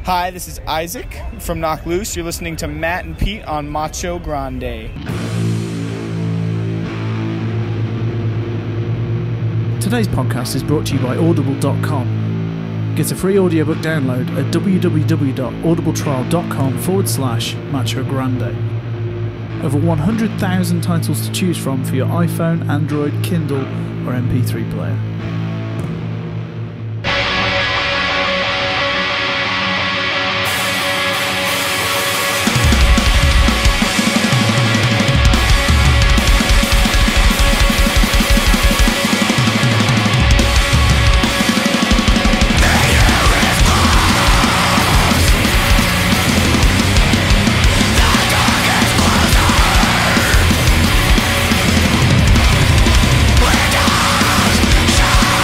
Hi, this is Isaac from Knock Loose. You're listening to Matt and Pete on Macho Grande. Today's podcast is brought to you by Audible.com. Get a free audiobook download at www.audibletrial.com/Macho Grande. Over 100,000 titles to choose from for your iPhone, Android, Kindle, or MP3 player. Shine.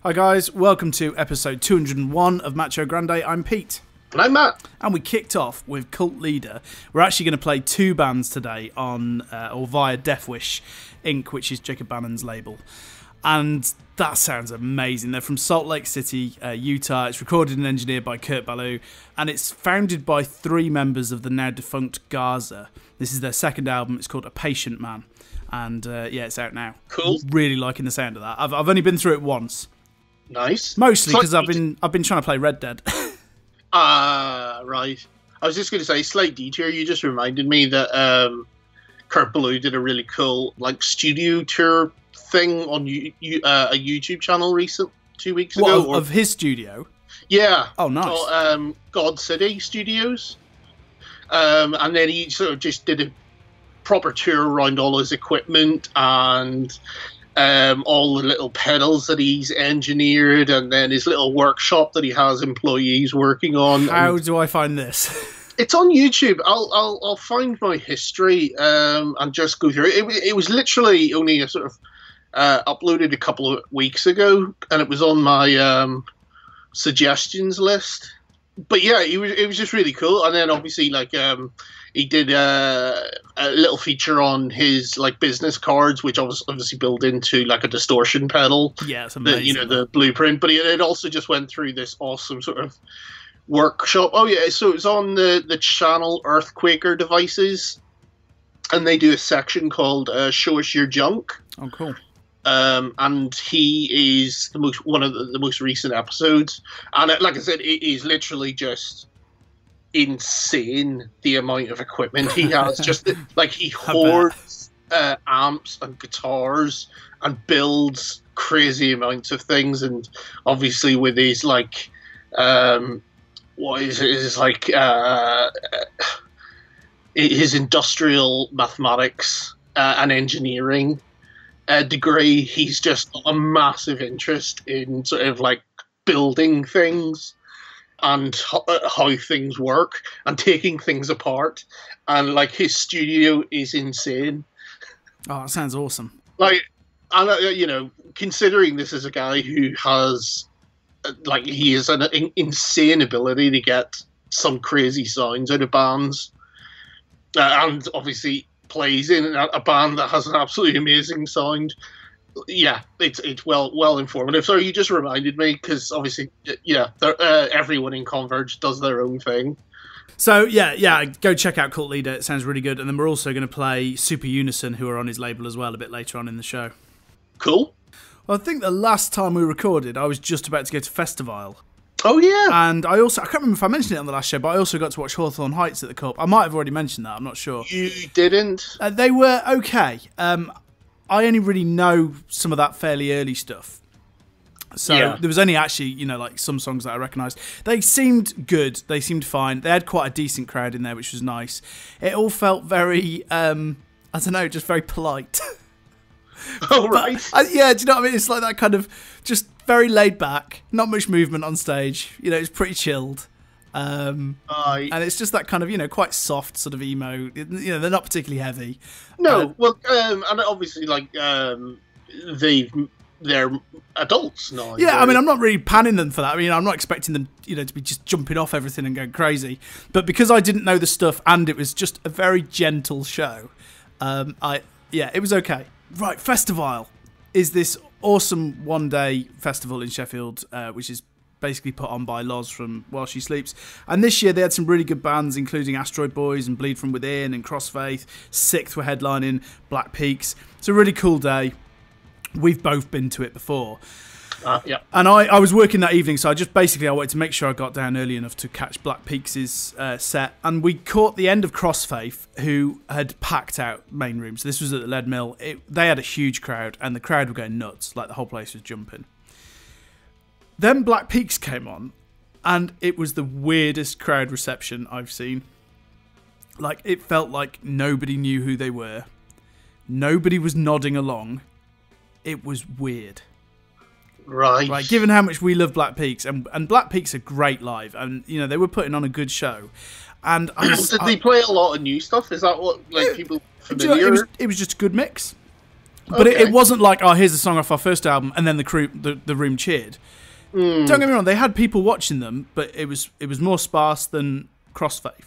Hi guys, welcome to episode 201 of Macho Grande. I'm Pete. And I'm Matt. And we kicked off with Cult Leader. We're actually going to play two bands today on or via Death Wish Inc., which is Jacob Bannon's label. And that sounds amazing. They're from Salt Lake City, Utah. It's recorded and engineered by Kurt Ballou, and it's founded by three members of the now defunct Gaza. This is their second album. It's called A Patient Man, and yeah, it's out now. Cool. Really liking the sound of that. I've only been through it once. Nice. Mostly because I've been trying to play Red Dead. Right. I was just going to say, slight detour. You just reminded me that Kurt Ballou did a really cool studio tour thing on a YouTube channel 2 weeks ago. Of his studio? Yeah. Oh, nice. Called, God City Studios. And then he sort of just did a proper tour around all his equipment and all the little pedals that he's engineered, and then his little workshop that he has employees working on. How do I find this? It's on YouTube. I'll find my history and just go through it. It was literally only a sort of uploaded a couple of weeks ago, and it was on my suggestions list. But yeah, it was just really cool. And then obviously he did a little feature on his business cards, which obviously built into a distortion pedal. Yeah, it's amazing. The blueprint. But it also just went through this awesome sort of workshop. Oh yeah, so it's on the channel Earthquaker Devices, and they do a section called "Show Us Your Junk." Oh, cool. And he is one of the most recent episodes, and like I said, it is literally just insane the amount of equipment he has. Just he hoards amps and guitars and builds crazy amounts of things, and obviously with his his industrial mathematics and engineering degree, he's just got a massive interest in sort of building things and how things work and taking things apart, and his studio is insane. Oh, that sounds awesome. Considering this is a guy who has he has an insane ability to get some crazy sounds out of bands, and obviously plays in a band that has an absolutely amazing sound. Yeah, it's well informative. So you just reminded me, because obviously, everyone in Converge does their own thing. So yeah, go check out Cult Leader. It sounds really good. And then we're also going to play Super Unison, who are on his label as well, a bit later on in the show. Cool. Well, I think the last time we recorded, I was just about to go to Festival. Oh, yeah. And I can't remember if I mentioned it on the last show, but I also got to watch Hawthorne Heights at the Cup. I might have already mentioned that, I'm not sure. You didn't? They were okay. I only really know some of that fairly early stuff. So there was only actually, some songs that I recognised. They seemed good. They seemed fine. They had quite a decent crowd in there, which was nice. It all felt very, just very polite. Oh, right. Do you know what I mean? It's like that kind of just very laid back, not much movement on stage. It's pretty chilled. And it's just that kind of, quite soft sort of emo. They're not particularly heavy. No, and obviously, they're adults now. Yeah, I mean, I'm not really panning them for that. I mean, I'm not expecting them, to be just jumping off everything and going crazy. But because I didn't know the stuff and it was just a very gentle show, it was okay. Right, Festival is this awesome one-day festival in Sheffield, which is basically put on by Loz from While She Sleeps. And this year they had some really good bands, including Asteroid Boys and Bleed From Within and Crossfaith. Sixth were headlining, Black Peaks. It's a really cool day. We've both been to it before. Yeah. And I was working that evening, so I wanted to make sure I got down early enough to catch Black Peaks' set. And we caught the end of Crossfaith, who had packed out main rooms. This was at the Lead Mill. They had a huge crowd, and the crowd were going nuts. The whole place was jumping. Then Black Peaks came on, and it was the weirdest crowd reception I've seen. It felt like nobody knew who they were. Nobody was nodding along. It was weird. Right. Given how much we love Black Peaks, and Black Peaks are great live, and they were putting on a good show. And did they play a lot of new stuff? Is that what people familiar? It was just a good mix. But Okay. it wasn't like, oh, here's a song off our first album, and then the room cheered. Don't get me wrong, they had people watching them, but it was more sparse than Crossfaith.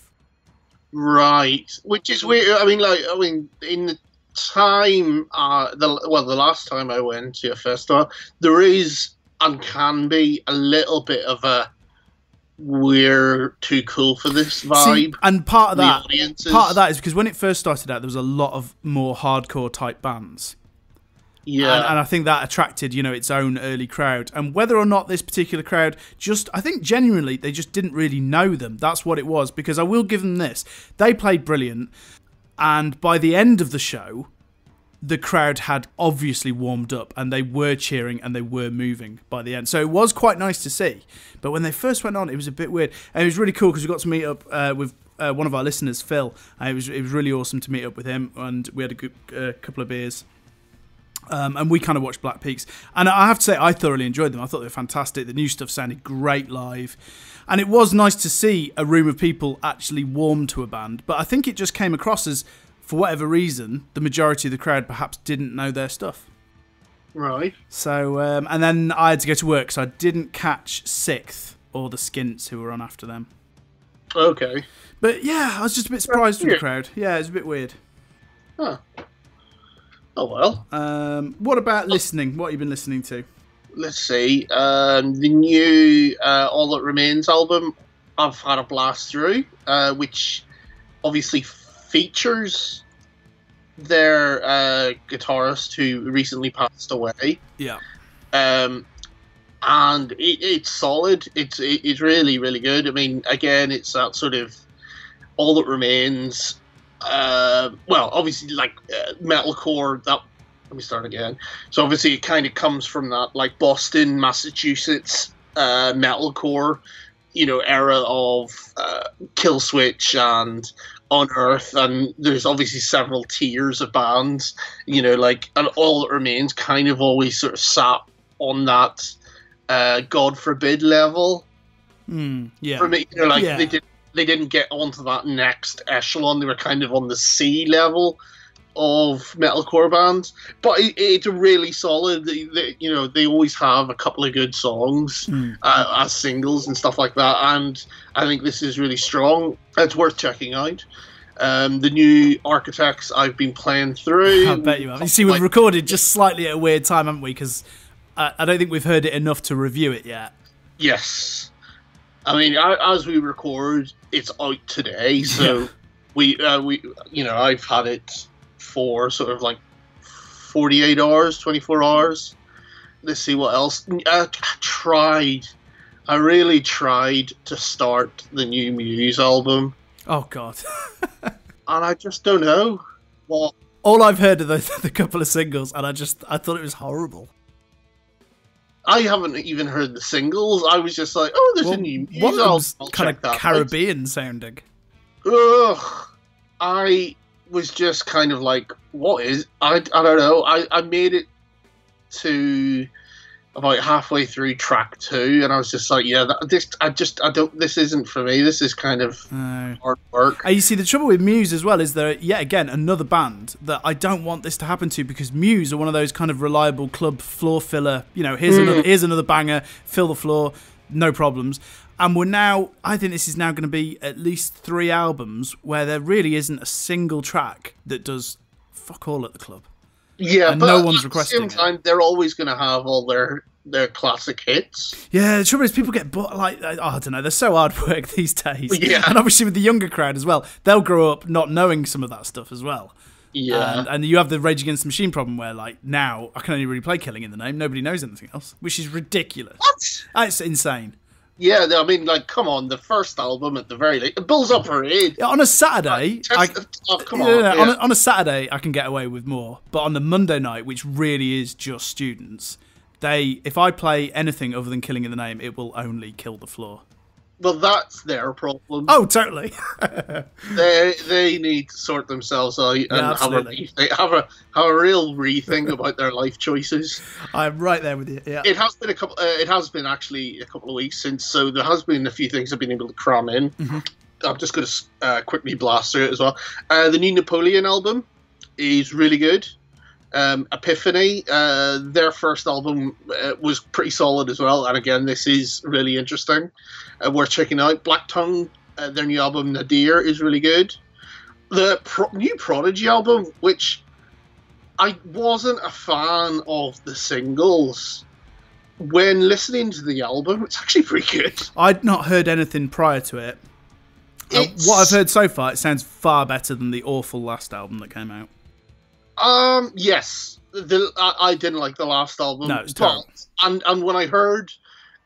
Right, which is weird. I mean, in the time, the last time I went to a festival, there is and can be a little bit of a we're too cool for this vibe. See, and part of that is because when it first started out, there was a lot of more hardcore type bands. Yeah, and I think that attracted, its own early crowd. And whether or not this particular crowd I think genuinely, they just didn't really know them. That's what it was. Because I will give them this. They played brilliant. And by the end of the show, the crowd had obviously warmed up. And they were cheering and they were moving by the end. So it was quite nice to see. But when they first went on, it was a bit weird. And it was really cool because we got to meet up with one of our listeners, Phil. It was really awesome to meet up with him. And we had a good couple of beers. And we kind of watched Black Peaks. And I have to say, I thoroughly enjoyed them. I thought they were fantastic. The new stuff sounded great live. And it was nice to see a room of people actually warm to a band. But I think it just came across as, for whatever reason, the majority of the crowd perhaps didn't know their stuff. right. So, and then I had to go to work, so I didn't catch Sixth or the Skints who were on after them. Okay. But yeah, I was just a bit surprised with the crowd. Yeah, it was a bit weird. Huh. Oh well. What about listening? What have you been listening to? Let's see. The new All That Remains album, I've had a blast through, which obviously features their guitarist who recently passed away. Yeah. And it's solid. It's really, really good. I mean, again, it's that sort of All That Remains. Well, obviously, like metalcore. Let me start again. So obviously, it kind of comes from that, like Boston, Massachusetts metalcore, era of Killswitch and Unearth, and there's obviously several tiers of bands. And All That Remains kind of always sort of sat on that God forbid level. Yeah. For me, they didn't get onto that next echelon. They were kind of on the C level of metalcore bands, but it's really solid. They always have a couple of good songs as singles and stuff like that, and I think this is really strong. It's worth checking out. The new Architects I've been playing through. I bet you have. You see, we've recorded just slightly at a weird time, haven't we? Because I don't think we've heard it enough to review it yet. Yes. I mean, as we record, it's out today, so we I've had it for sort of like 48 hours, 24 hours. Let's see what else. I really tried to start the new Muse album. Oh, God. And I just don't know what. All I've heard are the couple of singles, and I thought it was horrible. I haven't even heard the singles. I was just like, oh, there's a new Muse one of album. them's kind of Caribbean sounding. Ugh. I was just kind of like, what is... I don't know. I made it to about halfway through track 2, and I was just like, yeah, this isn't for me. This is kind of hard work. You see, the trouble with Muse as well is they're, yet again, another band that I don't want this to happen to, because Muse are one of those kind of reliable club floor filler, here's another banger, fill the floor, no problems. And I think this is now going to be at least 3 albums where there really isn't a single track that does fuck all at the club. Yeah, and but no one's requesting at the same time, they're always going to have all their classic hits. Yeah, the trouble is people get I don't know, they're so hard work these days. Yeah. And obviously with the younger crowd as well, they'll grow up not knowing some of that stuff as well. Yeah. And you have the Rage Against the Machine problem where, like, now I can only really play Killing in the Name. Nobody knows anything else, which is ridiculous. What? That's insane. Yeah, I mean, like, come on, the first album at the very least, it builds up her age. On a Saturday, on a Saturday I can get away with more, but on the Monday night, which really is just students, if I play anything other than Killing in the Name, it will only kill the floor. Well, that's their problem. Oh, totally. They need to sort themselves out and have a real rethink about their life choices. I'm right there with you. Yeah, it has been actually a couple of weeks since, so there has been a few things I've been able to cram in. Mm-hmm. I'm just going to quickly blast through it as well. The new Napoleon album is really good. Epiphany, their first album was pretty solid as well. And again, this is really interesting. Worth checking out. Black Tongue, their new album Nadir, is really good. The new Prodigy album, which I wasn't a fan of the singles. When listening to the album, it's actually pretty good. I'd not heard anything prior to it. What I've heard so far, it sounds far better than the awful last album that came out. Yes. I didn't like the last album. No, it's terrible. And when I heard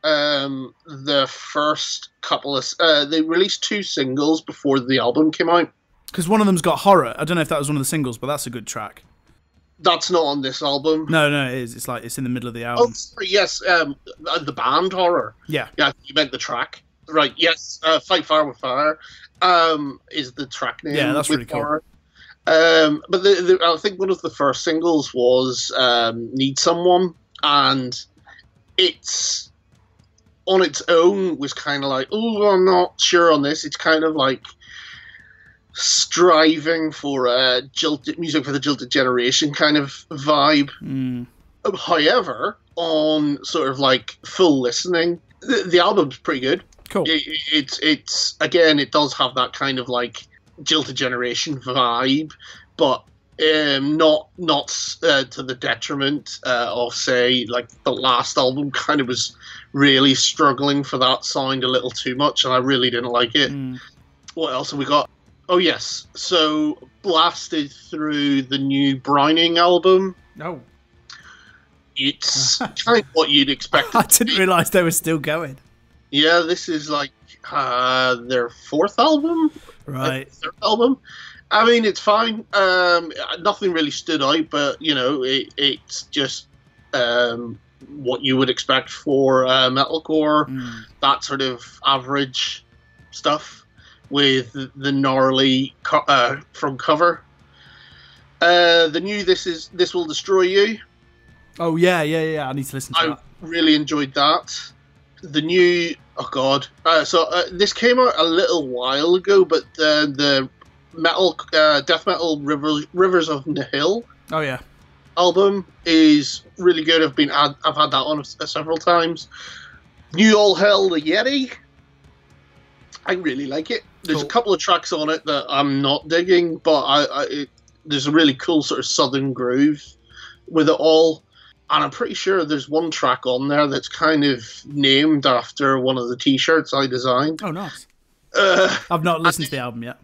the first couple of... they released 2 singles before the album came out. Because one of them's got Horror. I don't know if that was one of the singles, but that's a good track. That's not on this album. No, it is. It's like it's in the middle of the album. Oh, sorry, yes. The band Horror. Yeah. Yeah, you meant the track. Right, yes. Fight Fire with Fire is the track name. Yeah, that's really cool. Horror. But I think one of the first singles was Need Someone, and it's on its own was kind of like, oh, I'm not sure on this. It's kind of like striving for a music for the jilted generation kind of vibe. However, on sort of like full listening, the album's pretty good. Cool. It's again, it does have that kind of like jilted generation vibe, but not to the detriment of, say, like the last album kind of was really struggling for that sound a little too much, and I really didn't like it. What else have we got? Oh yes, so blasted through the new Browning album. No. It's kind of what you'd expect. I didn't realise they were still going. Yeah, this is like their 4th album. Right. 3rd album. I mean, it's fine. Nothing really stood out, but, you know, it's just what you would expect for metalcore. That sort of average stuff with the gnarly front cover. The new This Will Destroy You. Oh, yeah. I need to listen to that. I really enjoyed that. The new... Oh, God. This came out a little while ago, but the death metal Rivers of Nihil album is really good. I've had that on several times. New All Hell the Yeti. I really like it. There's a couple of tracks on it that I'm not digging, but there's a really cool sort of southern groove with it all. And I'm pretty sure there's one track on there that's kind of named after one of the T-shirts I designed. Oh, nice. I've not listened to the album yet.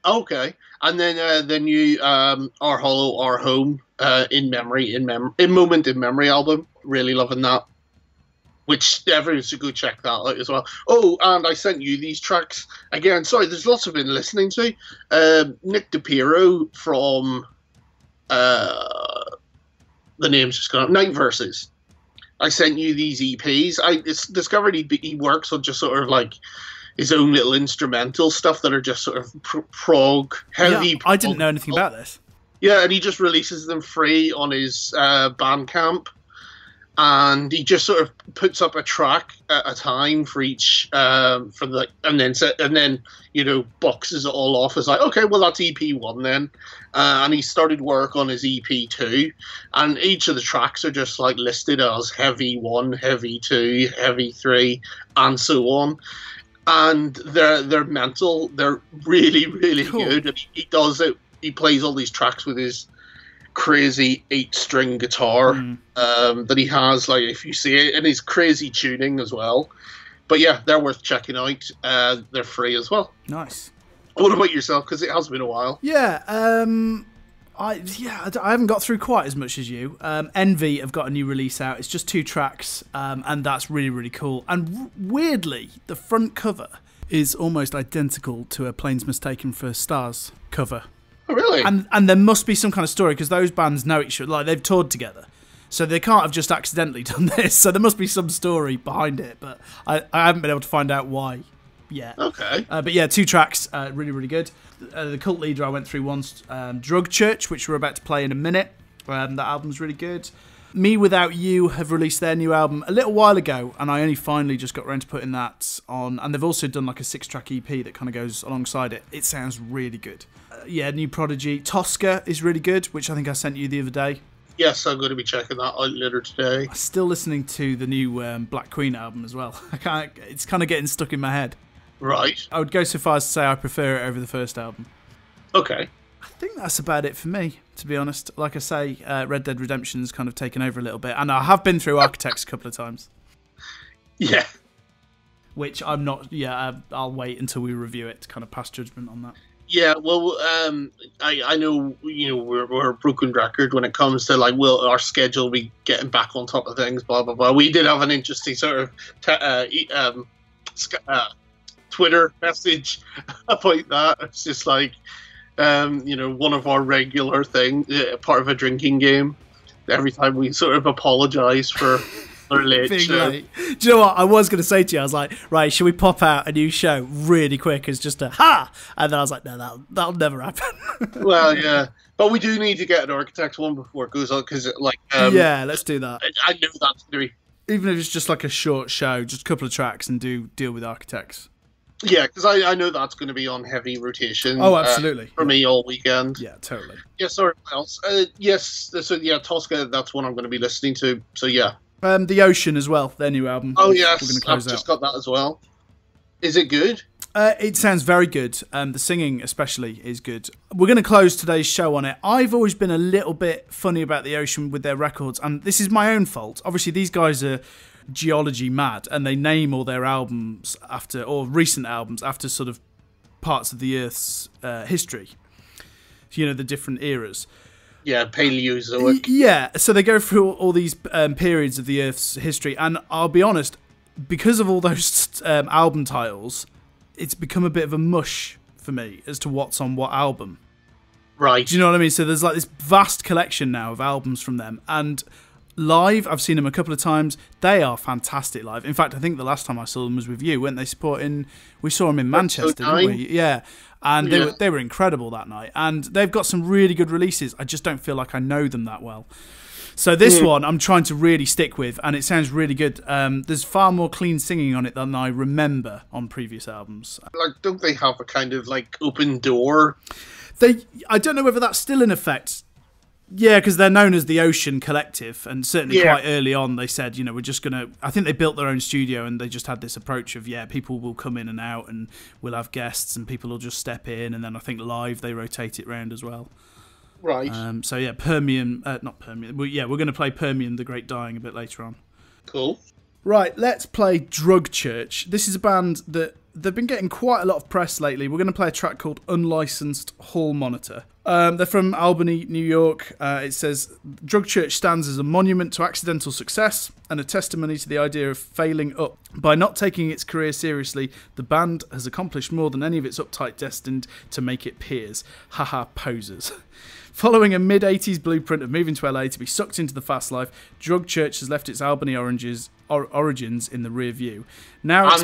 Okay. And then the new Our Hollow, Our Home, In Moment, In Memory album. Really loving that. Which everyone should go check that out as well. Oh, and I sent you these tracks. Again, sorry, there's lots I've been listening to. Nick DePiro from... the name's just gone up. Night Verses. I sent you these EPs. I discovered he works on just sort of like his own little instrumental stuff that are just sort of prog, heavy. Yeah, I didn't know anything about this. Yeah, and he just releases them free on his Bandcamp. And he just sort of puts up a track at a time for each, and then you know, boxes it all off as like, okay, well that's EP1 then, and he started work on his EP2, and each of the tracks are just like listed as Heavy 1, Heavy 2, Heavy 3, and so on, and they're mental, they're really really cool. Good, and he does it. He plays all these tracks with his crazy 8-string guitar that he has, like if you see it, and his crazy tuning as well. But yeah, they're worth checking out. They're free as well. Nice. What about yourself? Because it has been a while. Yeah, I haven't got through quite as much as you. Envy have got a new release out. It's just 2 tracks, and that's really really cool. And weirdly, the front cover is almost identical to a Planes Mistaken for Stars cover. Oh, really? And there must be some kind of story, because those bands know each other, like they've toured together, so they can't have just accidentally done this. So there must be some story behind it, but I haven't been able to find out why yet. Okay. But yeah, 2 tracks, really really good. The Cult Leader I went through once, Drug Church, which we're about to play in a minute. That album's really good. Me Without You have released their new album a little while ago, and I only finally just got around to putting that on. And they've also done like a 6-track EP that kind of goes alongside it. It sounds really good. New Prodigy. Tosca is really good, which I think I sent you the other day. Yes, I'm going to be checking that out later today. I'm still listening to the new Black Queen album as well. It's kind of getting stuck in my head. Right. I would go so far as to say I prefer it over the first album. Okay. I think that's about it for me, to be honest. Like I say, Red Dead Redemption's kind of taken over a little bit, and I have been through Architects a couple of times. Yeah. Which I'm not. Yeah, I'll wait until we review it to kind of pass judgment on that. Yeah, well, I know, we're a broken record when it comes to, like, will our schedule be getting back on top of things, blah, blah, blah. We did have an interesting sort of Twitter message about that. It's just like, one of our regular thing, part of a drinking game. Every time we sort of apologise for our late show. Late. Do you know what I was going to say to you? I was like, right, should we pop out a new show really quick as just a ha? And then I was like, no, that'll never happen. Well, yeah, but we do need to get an Architects one before it goes on, because yeah, let's do that. I know that's going to be, even if it's just like a short show, just a couple of tracks, and deal with Architects. Yeah, because I know that's going to be on heavy rotation. Oh, absolutely. For me all weekend. Yeah, totally. Yeah, sorry, what else? Yes, so yeah, Tosca, that's what I'm going to be listening to. So yeah. The Ocean as well, their new album. Oh yes, we're going to close I've just got that as well. Is it good? It sounds very good. The singing especially is good. We're going to close today's show on it. I've always been a little bit funny about The Ocean with their records, and this is my own fault. Obviously, these guys are geology mad, and they name all their albums after, or recent albums after, sort of parts of the Earth's history. The different eras. Yeah, Paleozoic. Yeah, so they go through all these periods of the Earth's history, and I'll be honest, because of all those album titles, it's become a bit of a mush for me as to what's on what album. Right. Do you know what I mean? So there's like this vast collection now of albums from them, and live, I've seen them a couple of times. They are fantastic live. In fact, I think the last time I saw them was with you. Weren't they supporting? We saw them in Manchester, didn't we? Yeah. And they were incredible that night. And they've got some really good releases. I just don't feel like I know them that well. So this one I'm trying to really stick with, and it sounds really good. There's far more clean singing on it than I remember on previous albums. Like, don't they have a kind of like open door? I don't know whether that's still in effect. Yeah, because they're known as the Ocean Collective, and certainly quite early on they said, we're just going to... I think they built their own studio, and they just had this approach of, people will come in and out, and we'll have guests, and people will just step in, and then I think live they rotate it round as well. Right. So yeah, Permian... not Permian. We're going to play Permian, The Great Dying a bit later on. Cool. Right, let's play Drug Church. This is a band that... They've been getting quite a lot of press lately. We're going to play a track called Unlicensed Hall Monitor. They're from Albany, New York. It says, Drug Church stands as a monument to accidental success and a testimony to the idea of failing up. By not taking its career seriously, the band has accomplished more than any of its uptight destined to make it peers. Haha, posers. Following a mid-80s blueprint of moving to LA to be sucked into the fast life, Drug Church has left its Albany origins in the rear view. Now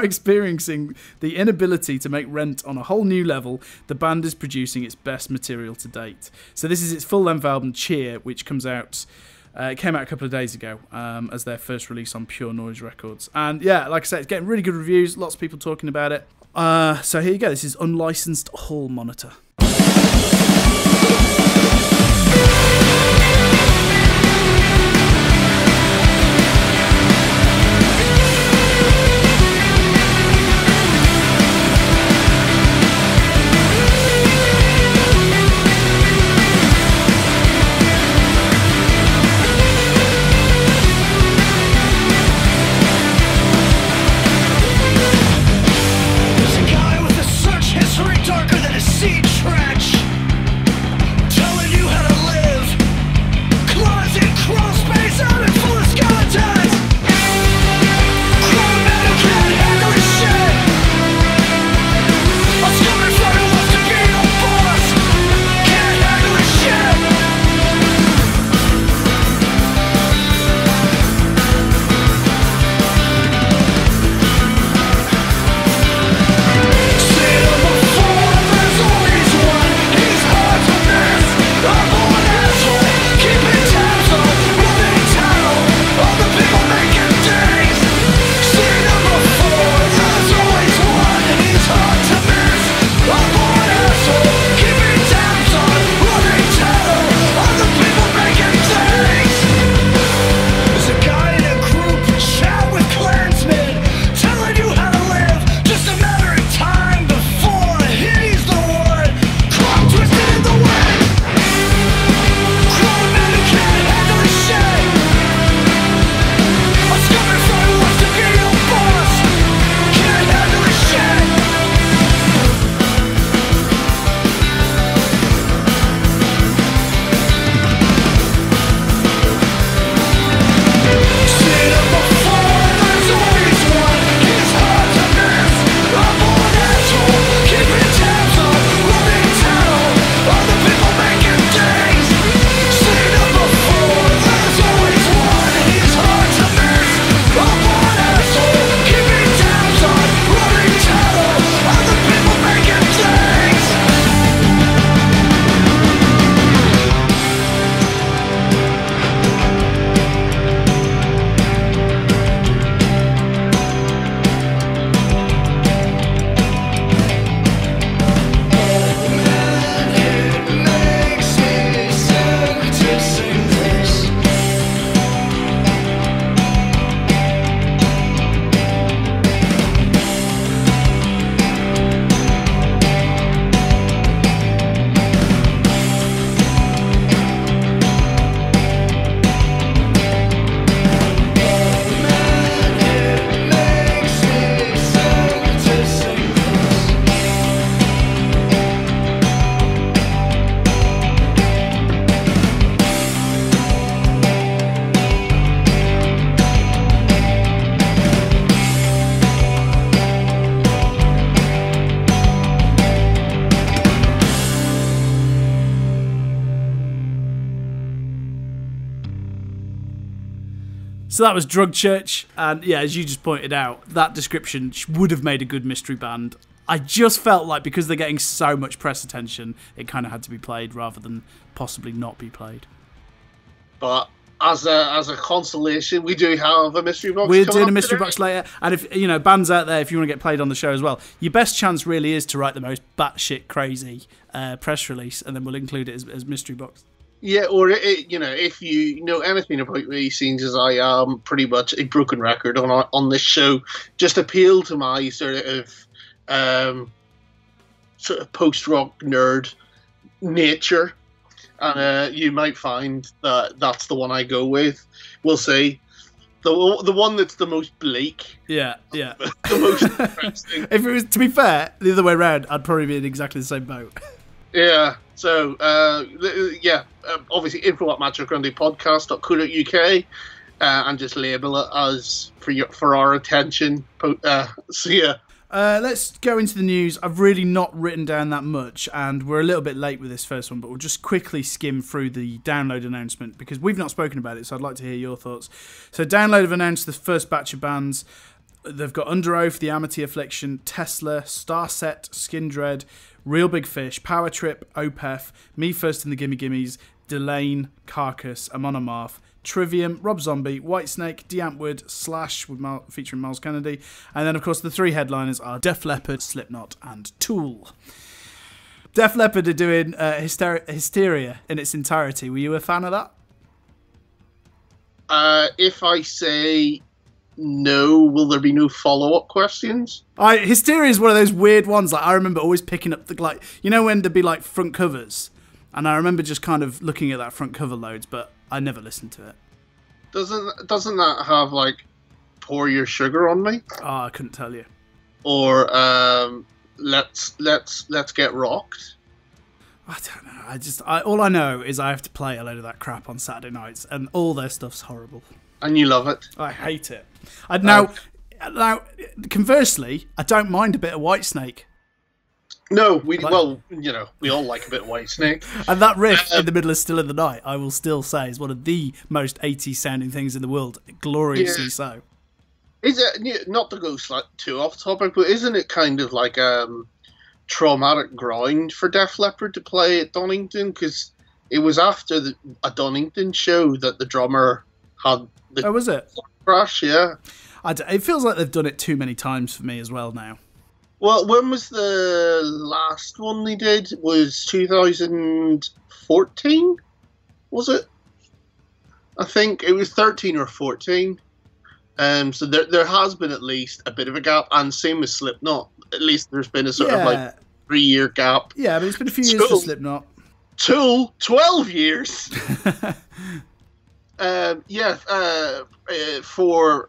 experiencing the inability to make rent on a whole new level, the band is producing its best material to date. So this is its full-length album, Cheer, which comes out... it came out a couple of days ago as their first release on Pure Noise Records. And yeah, like I said, it's getting really good reviews. Lots of people talking about it. So here you go. This is Unlicensed Hall Monitor. There's a guy with a search history darker than a sea tree. So that was Drug Church, and yeah, as you just pointed out, that description would have made a good mystery band. I just felt like because they're getting so much press attention, it kind of had to be played rather than possibly not be played. But as a consolation, we do have a mystery box. We're doing a mystery today. box later, and if you know bands out there, if you want to get played on the show as well, your best chance really is to write the most batshit crazy press release, and then we'll include it as mystery box. Yeah, or if you know anything about me, seeing as I am pretty much a broken record on this show, just appeal to my sort of post-rock nerd nature, and you might find that that's the one I go with. We'll see. The one that's the most bleak. Yeah, yeah. The most interesting. If it was, to be fair, the other way around, I'd probably be in exactly the same boat. Yeah. So, obviously, info@machograndepodcast.co.uk, and just label it as for our attention. So, yeah. Let's go into the news. I've really not written down that much, and we're a little bit late with this first one, but we'll just quickly skim through the Download announcement, because we've not spoken about it, so I'd like to hear your thoughts. So Download have announced the first batch of bands. They've got Under Oath, The Amity Affliction, Tesla, Starset, Skindred, Real Big Fish, Power Trip, Opeth, Me First and the Gimme Gimmes, Delane, Carcass, Amon Amarth, Trivium, Rob Zombie, Whitesnake, D'Antwoord, Slash featuring Miles Kennedy, and then of course the three headliners are Def Leppard, Slipknot, and Tool. Def Leppard are doing Hysteria in its entirety. Were you a fan of that? If I say no, will there be no follow-up questions? Hysteria is one of those weird ones. Like I remember always picking up when there'd be like front covers, and I remember just kind of looking at that front cover loads, but I never listened to it. Doesn't that have like Pour Your Sugar on Me? Oh, I couldn't tell you. Or Let's Get Rocked? I don't know. All I know is I have to play a load of that crap on Saturday nights, and all their stuff's horrible. And you love it. I hate it. Now, conversely, I don't mind a bit of Whitesnake. No, we all like a bit of Whitesnake. And that riff in the middle of Still in the Night, I will still say, is one of the most 80s sounding things in the world. Gloriously so. Is it, not to go too off topic, but isn't it kind of like traumatic ground for Def Leppard to play at Donington? Because it was after a Donington show that the drummer had the was it? Crash, yeah. It feels like they've done it too many times for me as well now. Well, when was the last one they did? Was 2014? Was it? I think it was 13 or 14. So there has been at least a bit of a gap, and same with Slipknot. At least there's been a sort of like 3-year gap. Yeah, but it's been a few years for Slipknot. Tool, 12 years. For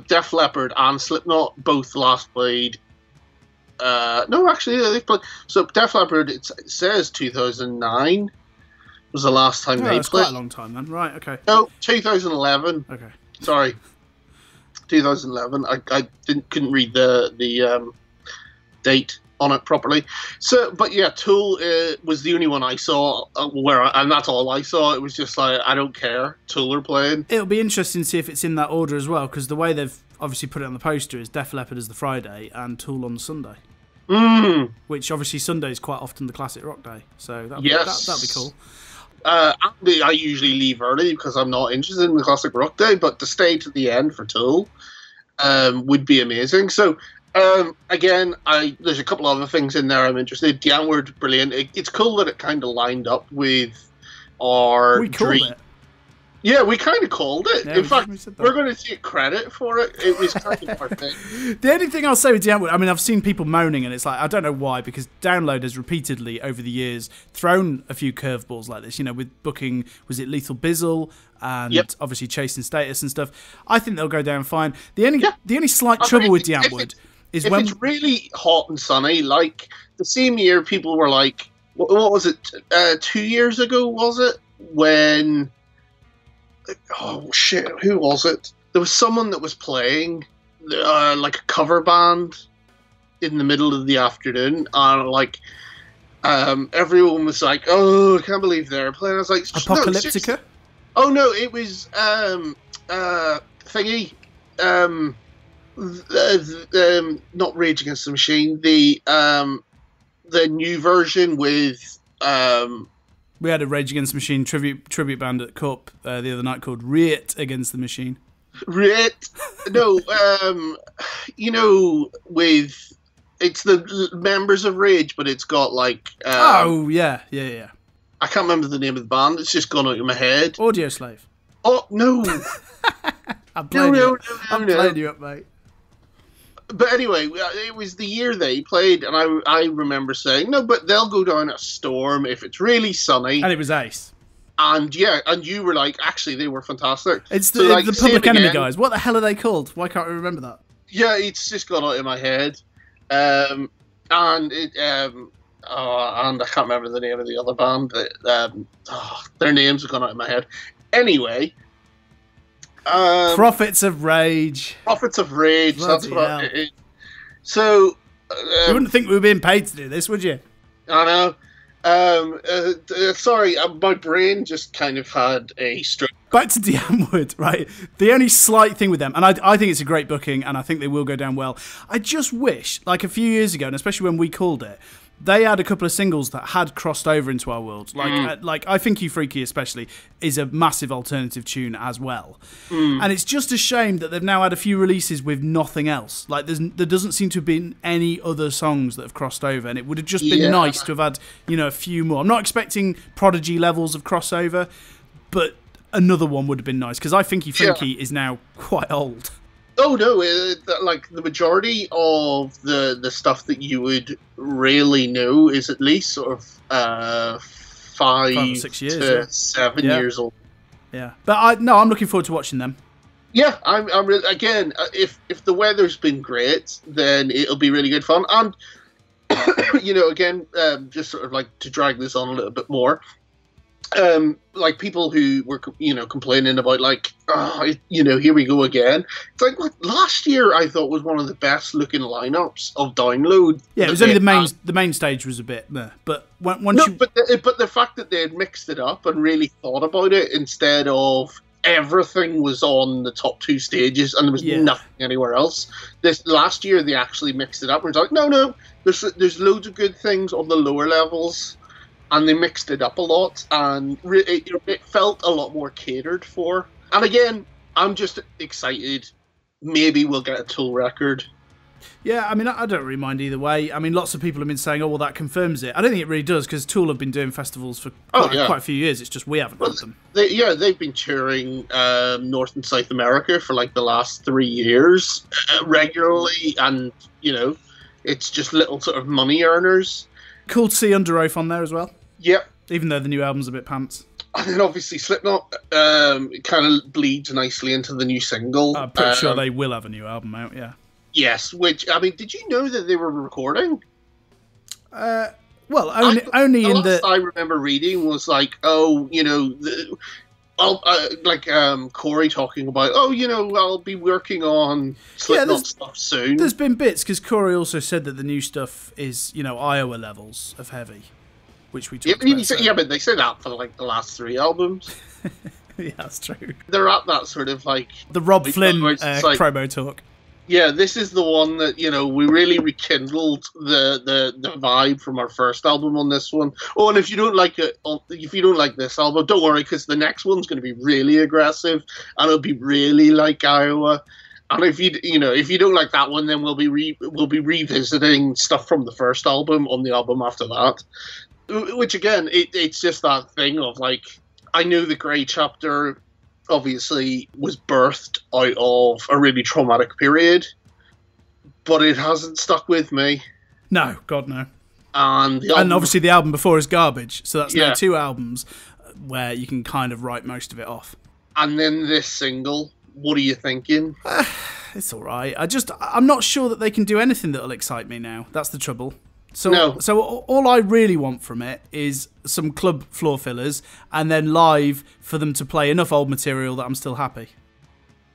Def Leppard and Slipknot, both last played. No, actually, they've played. So Def Leppard, it says 2009 was the last time they played. Quite a long time then, right? Okay. No, 2011. Okay. Sorry, 2011. I couldn't read the date on it properly. So, but yeah, Tool was the only one I saw and that's all I saw. It was just like, I don't care. Tool are playing. It'll be interesting to see if it's in that order as well, because the way they've obviously put it on the poster is Def Leppard as the Friday and Tool on the Sunday. Which obviously Sunday is quite often the classic rock day, so that'd be cool. I usually leave early because I'm not interested in the classic rock day, but to stay to the end for Tool would be amazing. So again, there's a couple other things in there I'm interested. D'Antwoord, brilliant. It's cool that it kind of lined up with our dream. It. Yeah, we kind of called it. Yeah, in fact, we're going to take credit for it. It was kind of our thing. The only thing I'll say with D'Antwoord, I mean, I've seen people moaning, and it's like, I don't know why, because Download has repeatedly, over the years, thrown a few curveballs like this, with booking, was it Lethal Bizzle, and obviously Chasing Status and stuff. I think they'll go down fine. The only slight trouble with D'Antwood is when it's really hot and sunny, like the same year people were like, what was it, 2 years ago, was it? When... Oh shit! Who was it? There was someone that was playing like a cover band in the middle of the afternoon, and everyone was like, "Oh, I can't believe they're playing." I was like, Apocalyptica. No, oh no, it was thingy, not Rage Against the Machine, the new version with. We had a Rage Against the Machine tribute band at Cup the other night called Rage Against the Machine. Rage? No, with it's the members of Rage, but it's got like. Oh yeah. I can't remember the name of the band. It's just gone out of my head. Audio Slave. Oh no! I'm playing you up, mate. But anyway, it was the year they played, and I remember saying, no, but they'll go down a storm if it's really sunny. And it was ace. And yeah, and you were like, actually, they were fantastic. It's the Public Enemy guys. What the hell are they called? Why can't I remember that? Yeah, it's just gone out of my head. And I can't remember the name of the other band. Their names have gone out of my head. Anyway. Prophets of Rage. Prophets of Rage. Bloody that's what it is. So you wouldn't think we were being paid to do this, would you? I know. Sorry, my brain just kind of had a stroke. Back to Deanwood, right? The only slight thing with them, and I think it's a great booking, and I think they will go down well. I just wish, like a few years ago, and especially when we called it, they had a couple of singles that had crossed over into our world. Like I Think You Freaky especially is a massive alternative tune as well. And it's just a shame that they've now had a few releases with nothing else. Like there doesn't seem to have been any other songs that have crossed over, and it would have just been nice to have had, a few more. I'm not expecting Prodigy levels of crossover, but another one would have been nice, because I Think You Freaky is now quite old. Oh no! Like the majority of the stuff that you would really know is at least sort of 5 or 6 years to 7 years old. Yeah, but I'm looking forward to watching them. Yeah, I'm really, again, if the weather's been great, then it'll be really good fun. And again, just sort of like to drag this on a little bit more. Like people who were, complaining about here we go again. It's like, what, last year I thought was one of the best looking lineups of Download. Yeah, it was only the main stage was a bit meh, but but the fact that they had mixed it up and really thought about it instead of everything was on the top 2 stages and there was nothing anywhere else. This last year they actually mixed it up. We're like, no, there's loads of good things on the lower levels. And they mixed it up a lot, and it felt a lot more catered for. And again, I'm just excited. Maybe we'll get a Tool record. Yeah, I mean, I don't really mind either way. I mean, lots of people have been saying, oh, well, that confirms it. I don't think it really does, because Tool have been doing festivals for quite a few years. It's just we haven't had them. They've been touring North and South America for like the last 3 years regularly, and, it's just little sort of money earners. Cool to see Under Oath on there as well. Yep. Even though the new album's a bit pants. And then obviously Slipknot kind of bleeds nicely into the new single. I'm pretty sure they will have a new album out, yeah. Yes, which, I mean, did you know that they were recording? Well, only in the... I remember reading was like, Corey talking about, I'll be working on Slipknot stuff soon. There's been bits, because Corey also said that the new stuff is, Iowa levels of heavy, which we talked about. Yeah, but they say that for like the last 3 albums. Yeah, that's true. They're at that sort of like... The Rob Flynn promo talk. Yeah, this is the one that, we really rekindled the vibe from our first album on this one. Oh, and if you don't like this album, don't worry, because the next one's going to be really aggressive, and it'll be really like Iowa. And if you don't like that one, then we'll be revisiting stuff from the first album on the album after that. Which again, it's just that thing of like, I knew the Grey Chapter obviously was birthed out of a really traumatic period, but it hasn't stuck with me. No, God no. And obviously the album before is garbage, so that's now 2 albums where you can kind of write most of it off. And then this single, what are you thinking? It's alright. I'm not sure that they can do anything that'll excite me now. That's the trouble. So all I really want from it is some club floor fillers, and then live for them to play enough old material that I'm still happy.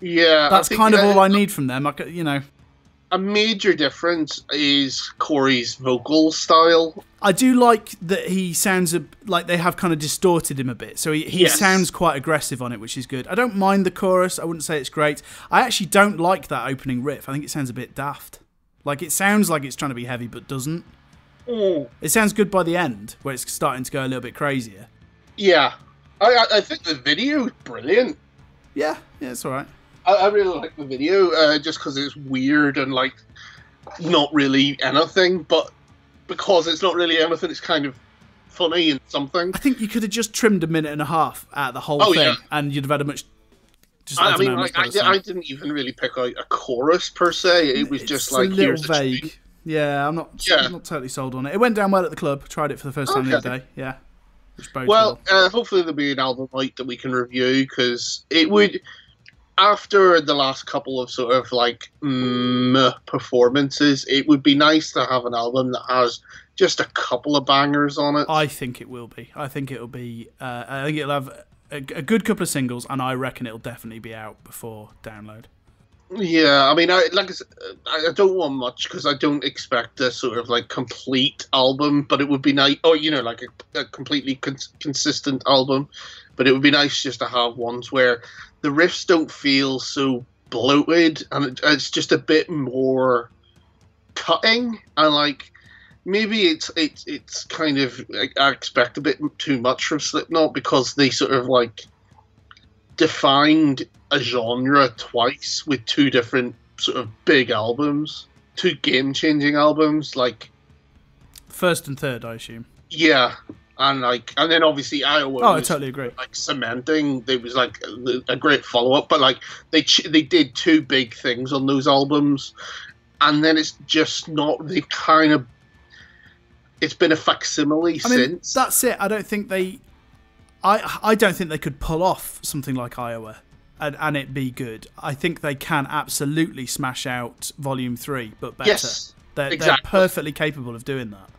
Yeah, that's kind of all I need from them. a major difference is Corey's vocal style. I do like that he sounds like they have kind of distorted him a bit. So he Yes. sounds quite aggressive on it, which is good. I don't mind the chorus. I wouldn't say it's great. I actually don't like that opening riff. I think it sounds a bit daft. Like, it sounds like it's trying to be heavy, but doesn't. It sounds good by the end, where it's starting to go a little bit crazier. Yeah. I think the video is brilliant. Yeah, it's all right. I really like the video, just because it's weird and, like, not really anything, but because it's not really anything, it's kind of funny and something. I think you could have just trimmed a minute and a half out of the whole thing, and you'd have had a much... I didn't even really pick out a chorus, per se. It was just like, here's a vague. tune. Yeah, I'm not totally sold on it. It went down well at the club. Tried it for the first time the other day. Yeah. Which bodes well. Hopefully there'll be an album out that we can review, because it would... After the last couple of sort of like performances, it would be nice to have an album that has just a couple of bangers on it. I think it will be. I think it'll be. I think it'll have a good couple of singles, and I reckon it'll definitely be out before download. Yeah, I mean, I don't want much, because I don't expect a sort of like complete album, but it would be nice, or like a completely consistent album. But it would be nice just to have ones where the riffs don't feel so bloated, and it's just a bit more cutting, and like maybe it's kind of, like, I expect a bit too much from Slipknot, because they sort of like defined a genre twice with two different sort of big albums, two game-changing albums, like first and third, I assume. Yeah. And then obviously Iowa. I totally agree. Like cementing, there was like a great follow up, but like they did two big things on those albums, and then it's just not. They've kind of, it's been a facsimile since. That's it. I don't think they. I don't think they could pull off something like Iowa, and it be good. I think they can absolutely smash out Volume 3, but better. Yes, they're perfectly capable of doing that.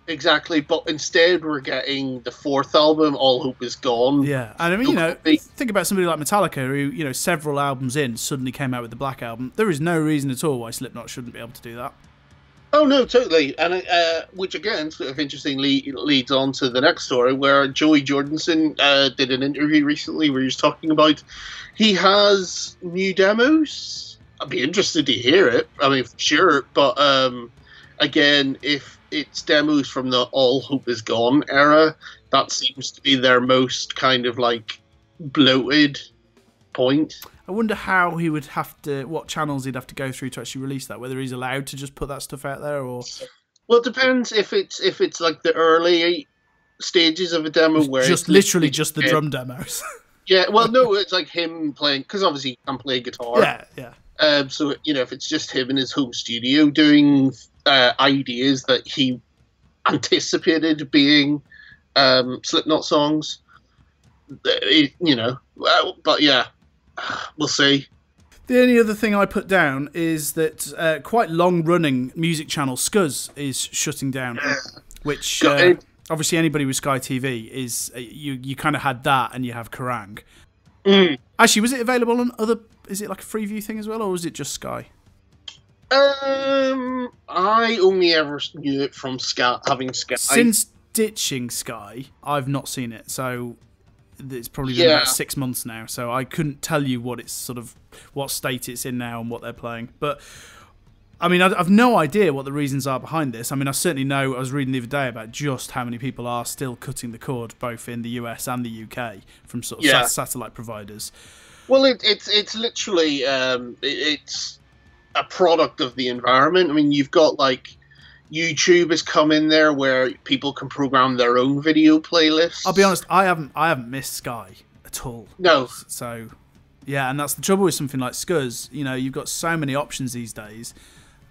Exactly, but instead we're getting the fourth album, All Hope Is Gone. Yeah, and I mean, think about somebody like Metallica, who, several albums in, suddenly came out with the Black Album. There is no reason at all why Slipknot shouldn't be able to do that. Oh, no, totally. And which, again, sort of interestingly leads on to the next story, where Joey Jordison did an interview recently where he was talking about he has new demos. I'd be interested to hear it. I mean, sure, but again, if it's demos from the All Hope Is Gone era, that seems to be their most kind of like bloated point. I wonder how he would have to, what channels he'd have to go through to actually release that, whether he's allowed to just put that stuff out there, or... Well, it depends if it's like the early stages of a demo where just literally just the drum demos. Yeah, well, no, it's like him playing, because obviously he can play guitar. Yeah. So, if it's just him in his home studio doing ideas that he anticipated being Slipknot songs, but yeah, we'll see. The only other thing I put down is that quite long-running music channel Scuzz is shutting down, which obviously anybody with Sky TV is you kind of had that, and you have Kerrang. Actually, was it available on other? Is it like a Freeview thing as well, or was it just Sky? I only ever knew it from having Sky. Since ditching Sky, I've not seen it, so it's probably been about 6 months now. So I couldn't tell you what state it's in now and what they're playing. But I mean, I've no idea what the reasons are behind this. I mean, I certainly know. I was reading the other day about just how many people are still cutting the cord, both in the US and the UK, from sort of satellite providers. Well, it's literally it's a product of the environment. I mean, you've got like YouTube has come in there where people can program their own video playlists. I'll be honest, I haven't missed Sky at all. No. So yeah, and that's the trouble with something like Scuzz. You've got so many options these days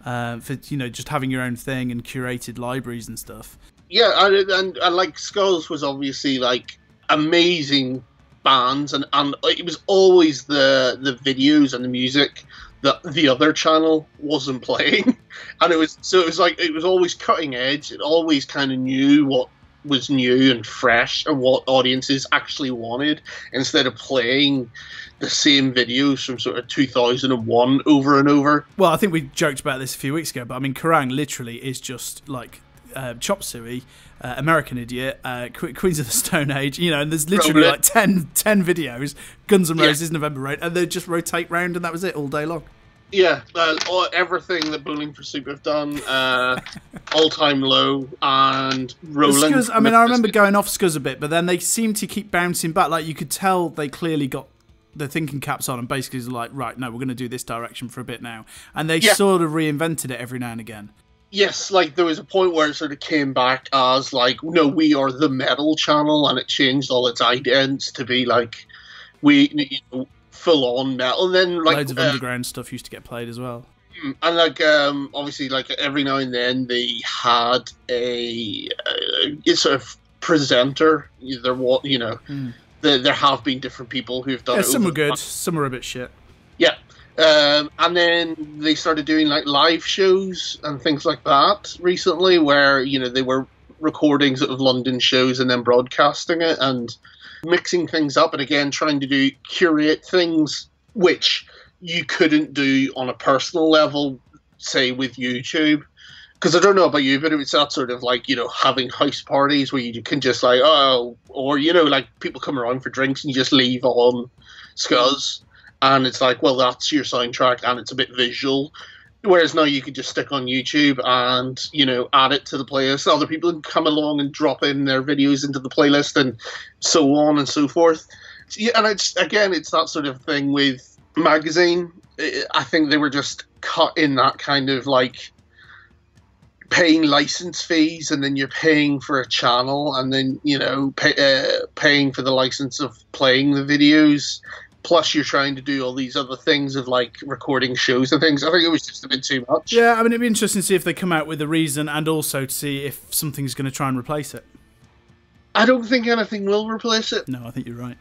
for just having your own thing and curated libraries and stuff. Yeah, and like Scuzz was obviously like amazing bands, and it was always the videos and the music that the other channel wasn't playing, and it was always cutting edge. It always kind of knew what was new and fresh and what audiences actually wanted, instead of playing the same videos from sort of 2001 over and over. Well, I think we joked about this a few weeks ago, but I mean, Kerrang literally is just like Chop Suey, American Idiot, Queens of the Stone Age, you know, and there's literally like 10 videos, Guns N' Roses, November Rain, and they just rotate round and that was it all day long. Yeah, everything that Bowling for Soup have done, All Time Low and Roland. Scuzz, I mean, I remember going off Scuzz a bit, but then they seem to keep bouncing back. Like, you could tell they clearly got the thinking caps on and basically like, right, no, we're going to do this direction for a bit now. And they sort of reinvented it every now and again. Yes, like there was a point where it sort of came back as like, no, we are the metal channel, and it changed all its idents to be like, we, full on metal. And then like loads of underground stuff used to get played as well. And like obviously, like every now and then they had a sort of presenter. There was, you know, there have been different people who've done. Yeah, it some were good, some were a bit shit. Yeah. And then they started doing like live shows and things like that recently, where, you know, they were recording sort of London shows and then broadcasting it and mixing things up, and again trying to curate things which you couldn't do on a personal level, say with YouTube. Because I don't know about you, but it's that sort of like, you know, having house parties where you can just like, oh, or, you know, like people come around for drinks and you just leave on Scuzz. And it's like, well, that's your soundtrack and it's a bit visual. Whereas now you could just stick on YouTube and, you know, add it to the playlist. Other people can come along and drop in their videos into the playlist and so on and so forth. Yeah, and it's that sort of thing with Magazine. I think they were just cut in that kind of like paying license fees, and then you're paying for a channel, and then, you know, paying for the license of playing the videos. Plus, you're trying to do all these other things of like recording shows and things. I think it was just a bit too much. Yeah, I mean, it'd be interesting to see if they come out with a reason, and also to see if something's going to try and replace it. I don't think anything will replace it. No, I think you're right.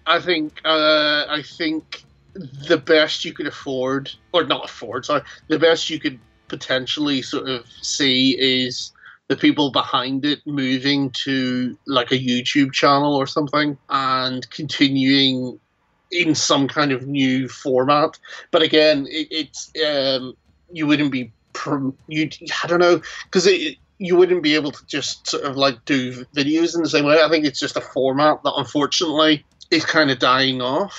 I think the best you could afford, or not afford, sorry, the best you could potentially sort of see is the people behind it moving to like a YouTube channel or something and continuing in some kind of new format. But again, it's you wouldn't be I don't know, because you wouldn't be able to just sort of like do videos in the same way. I think it's just a format that unfortunately is kind of dying off.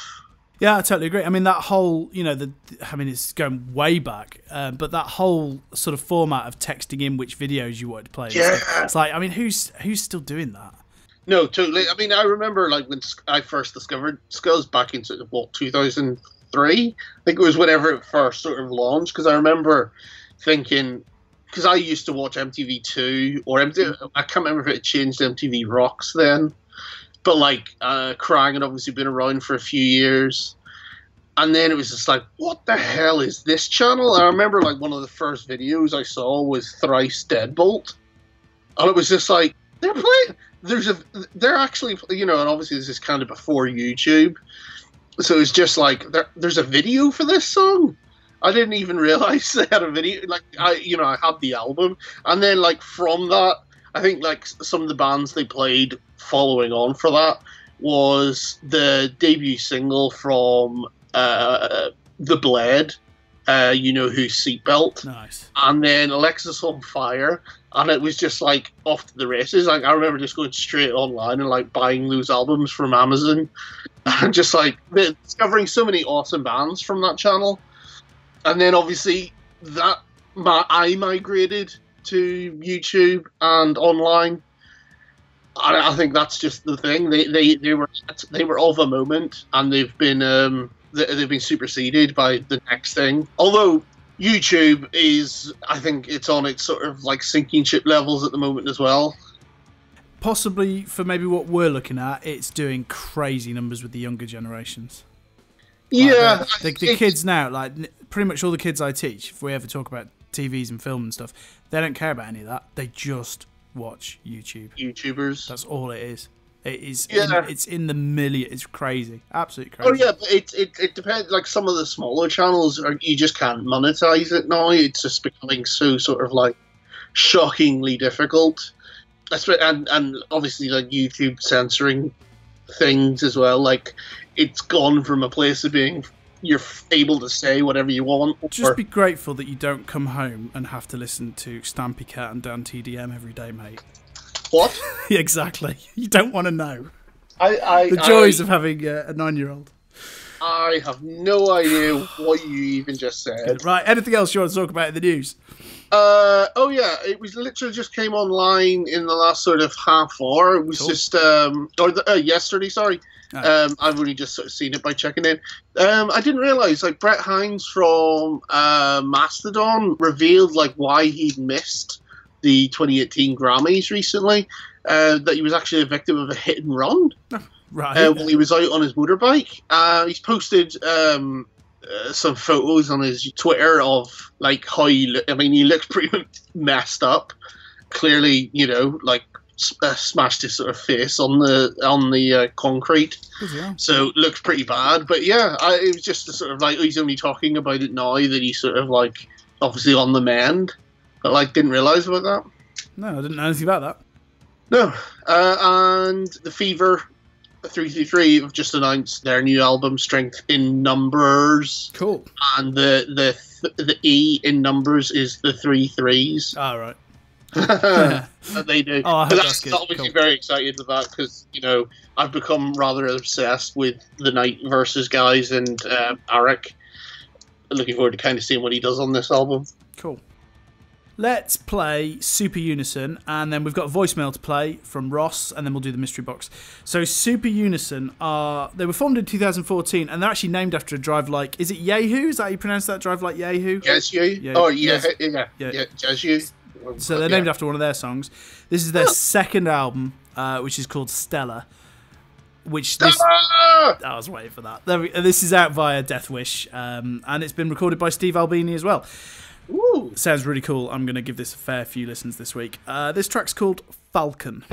Yeah, I totally agree. I mean, that whole, you know, I mean, it's going way back, but that whole sort of format of texting in which videos you wanted to play. Yeah. It's like, I mean, who's still doing that? No, totally. I mean, I remember like when I first discovered Scuzz back in sort of, what, 2003? I think it was whenever it first sort of launched, because I remember thinking, because I used to watch MTV2, or I can't remember if it had changed to MTV Rocks then, but like Kerrang had obviously been around for a few years. And then it was just like, what the hell is this channel? And I remember like one of the first videos I saw was Thrice Deadbolt. And it was just like, they're actually, you know, and obviously this is kind of before YouTube. So it's just like, there's a video for this song? I didn't even realize they had a video. Like, I had the album. And then like from that, I think like some of the bands they played following on for that was the debut single from The Bled, You Know Who's Seatbelt. Nice. And then Alexis on Fire. And it was just like off to the races. Like, I remember just going straight online and like buying those albums from Amazon. And just like discovering so many awesome bands from that channel. And then obviously I migrated to YouTube and online. And I think that's just the thing. They were of a moment, and they've been superseded by the next thing. Although YouTube is, I think it's on its sort of like sinking ship levels at the moment as well. Possibly for maybe what we're looking at, it's doing crazy numbers with the younger generations. Yeah, like the kids now, like pretty much all the kids I teach, if we ever talk about TVs and film and stuff, they don't care about any of that. They just watch YouTube. YouTubers. That's all it is. It is. Yeah. It's in the million. It's crazy. Absolutely crazy. Oh yeah, but it depends. Like some of the smaller channels, you just can't monetize it now. It's just becoming so sort of like shockingly difficult and obviously like YouTube censoring things as well. Like it's gone from a place of being you're able to say whatever you want. Just be grateful that you don't come home and have to listen to Stampy Cat and Dan TDM every day, mate. What? Exactly. You don't want to know The joys of having a 9-year-old. I have no idea what you even just said. Right, anything else you want to talk about in the news? Oh yeah, it was literally just came online in the last sort of half hour. It was just yesterday. Sorry, I've only just sort of seen it by checking in. I didn't realize like Brett Hines from Mastodon revealed like why he'd missed the 2018 Grammys recently. That he was actually a victim of a hit and run. Right. While he was out on his motorbike. He's posted some photos on his Twitter of like how he looks pretty messed up. Clearly, like smashed his sort of face on the concrete. Yeah. So looks pretty bad. But yeah, it was just sort of like he's only talking about it now that he's sort of like obviously on the mend. But like didn't realise about that. No, I didn't know anything about that. No, and the Fever 333 have just announced their new album, Strength in Numbers. Cool. And the E in numbers is the 3 3s. Oh, right. That they do. Oh, I hope that's good. Obviously Cool. very excited with that because, I've become rather obsessed with the Night Versus guys and Arik. Looking forward to kind of seeing what he does on this album. Cool. Let's play Super Unison, and then we've got a voicemail to play from Ross, and then we'll do the mystery box. So Super Unison they were formed in 2014, and they're actually named after a drive like, is it Yahoo? Is that how you pronounce that, drive like Yahoo? Yes, you. Yeah, Oh, yes. yeah. Yes, you. So they're named after one of their songs. This is their second album, which is called Stella. I was waiting for that. This is out via Death Wish, and it's been recorded by Steve Albini as well. Ooh. Sounds really cool. I'm going to give this a fair few listens this week. This track's called Falcon.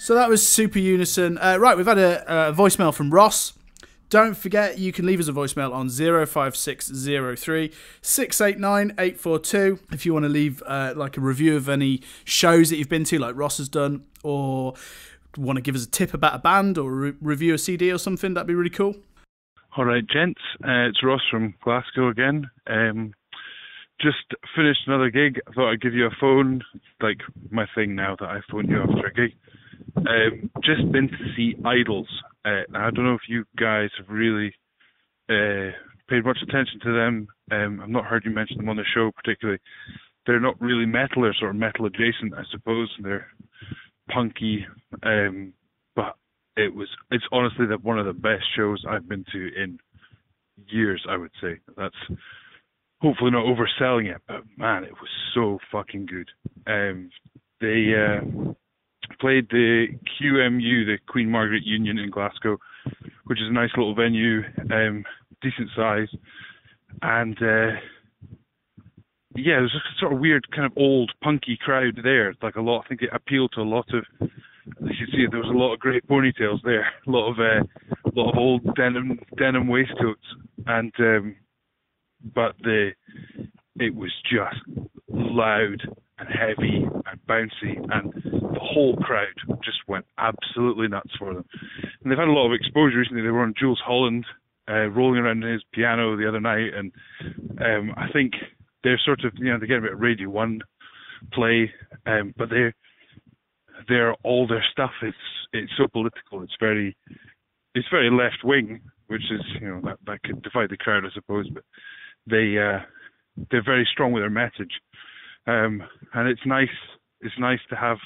So that was Super Unison. Right, we've had a voicemail from Ross. Don't forget, you can leave us a voicemail on 05603 689 842 if you want to leave like a review of any shows that you've been to, like Ross has done, or want to give us a tip about a band or review a CD or something. That'd be really cool. All right, gents. It's Ross from Glasgow again. Just finished another gig. I thought I'd give you a phone. It's like my thing now that I phone you after a gig. Just been to see Idols. I don't know if you guys have really paid much attention to them. I've not heard you mention them on the show particularly. They're not really metal, or sort of metal adjacent, I suppose. They're punky, but it's honestly one of the best shows I've been to in years, I would say. That's hopefully not overselling it, but man, it was so fucking good. They played the QMU, the Queen Margaret Union in Glasgow, which is a nice little venue, decent size, and yeah, there's a sort of weird kind of old punky crowd there. Like a lot, I think it appealed to a lot of. As you see, there was a lot of great ponytails there, a lot of old denim waistcoats, and but it was just loud and heavy and bouncy, and the whole crowd just went absolutely nuts for them. And they've had a lot of exposure recently. They were on Jules Holland, rolling around in his piano the other night, and I think they're sort of, they get a bit of Radio 1 play, but they're all their stuff. It's so political. It's very left wing, which is that could divide the crowd, I suppose. But they're very strong with their message, and it's nice. It's nice to have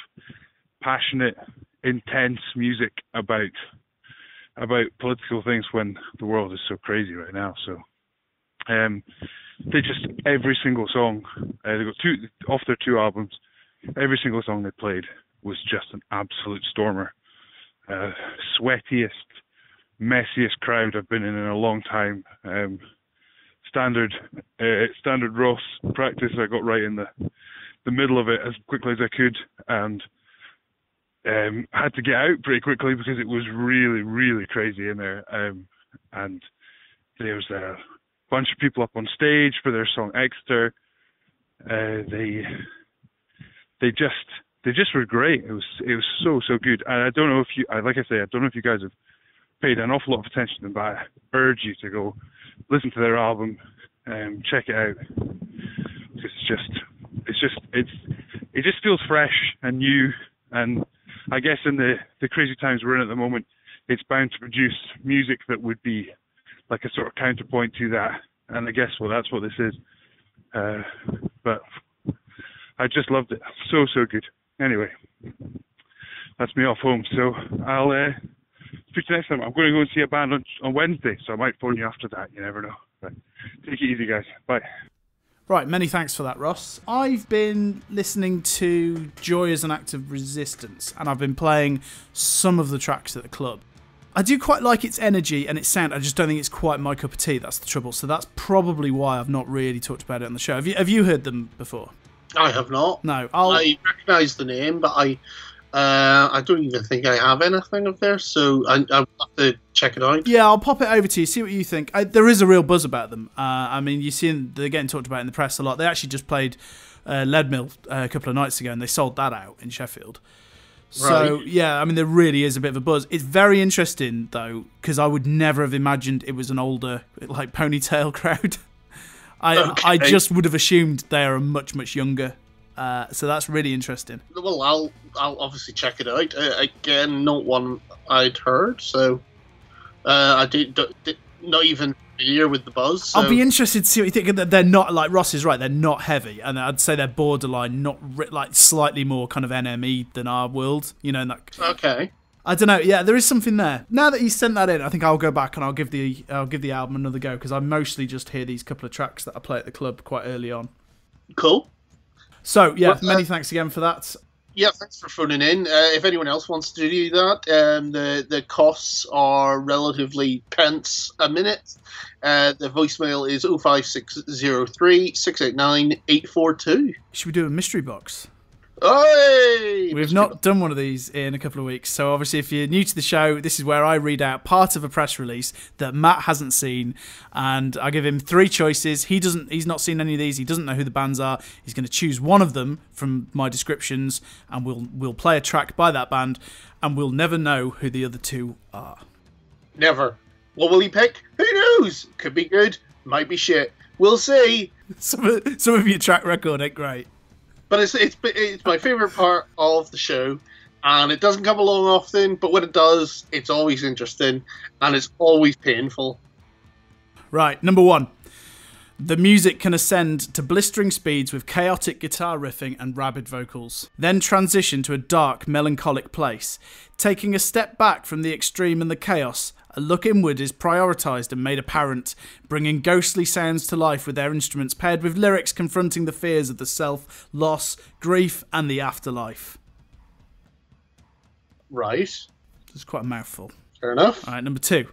passionate, intense music about political things when the world is so crazy right now. So they just, every single song, they got two off their 2 albums. Every single song they played was just an absolute stormer. Sweatiest, messiest crowd I've been in a long time. Standard Ross practice, I got right in the middle of it as quickly as I could, and had to get out pretty quickly because it was really, really crazy in there. And there was a bunch of people up on stage for their song Exeter. They just were great. It was so good. And I don't know if you, like I say, I don't know if you guys have paid an awful lot of attention to them, but I urge you to go listen to their album, check it out. It just feels fresh and new. And I guess in the crazy times we're in at the moment, it's bound to produce music that would be like a sort of counterpoint to that. And I guess, well, that's what this is. But I just loved it. So good. Anyway, that's me off home. So I'll speak to you next time. I'm going to go and see a band on Wednesday, so I might phone you after that. You never know. Right. Take it easy, guys. Bye. Right, many thanks for that, Ross. I've been listening to Joy as an Act of Resistance, and I've been playing some of the tracks at the club. I do quite like its energy and its sound. I just don't think it's quite my cup of tea. That's the trouble. So that's probably why I've not really talked about it on the show. Have you heard them before? I have not. No, I recognise the name, but I don't even think I have anything of theirs, so I'll have to check it out. Yeah, I'll pop it over to you, see what you think. There is a real buzz about them. I mean, you see they're getting talked about in the press a lot. They actually just played Leadmill a couple of nights ago, and they sold that out in Sheffield. So, right. Yeah, I mean, there really is a bit of a buzz. It's very interesting, though, because I would never have imagined it was an older, like, ponytail crowd. I just would have assumed they are much, much younger. So that's really interesting. Well, I'll obviously check it out. Again, not one I'd heard, so I did not even familiar with the buzz. So. I'll be interested to see what you think. They're not, like Ross is right, they're not heavy, and I'd say they're borderline, not like slightly more kind of NME than our world. Okay. I don't know. Yeah, there is something there. Now that he's sent that in, I think I'll go back and I'll give the album another go, because I mostly just hear these couple of tracks that I play at the club quite early on. Cool. So yeah, many thanks again for that. Yeah, thanks for phoning in. If anyone else wants to do that, the costs are relatively pence a minute. The voicemail is 05603 689 842. Should we do a mystery box? Hey! We've not done one of these in a couple of weeks, so obviously if you're new to the show, this is where I read out part of a press release that Matt hasn't seen, and I give him 3 choices. He's not seen any of these, he doesn't know who the bands are. He's going to choose one of them from my descriptions, and we'll play a track by that band, and we'll never know who the other 2 are. Never. What will he pick? Who knows? Could be good, might be shit. We'll see. Some of your track record ain't great. But it's my favourite part of the show, and it doesn't come along often, but when it does, it's always interesting, and it's always painful. Right, number 1. The music can ascend to blistering speeds with chaotic guitar riffing and rabid vocals, then transition to a dark, melancholic place. Taking a step back from the extreme and the chaos, a look inward is prioritised and made apparent, bringing ghostly sounds to life with their instruments paired with lyrics confronting the fears of the self, loss, grief and the afterlife. Right. It's quite a mouthful. Fair enough. Alright, number 2.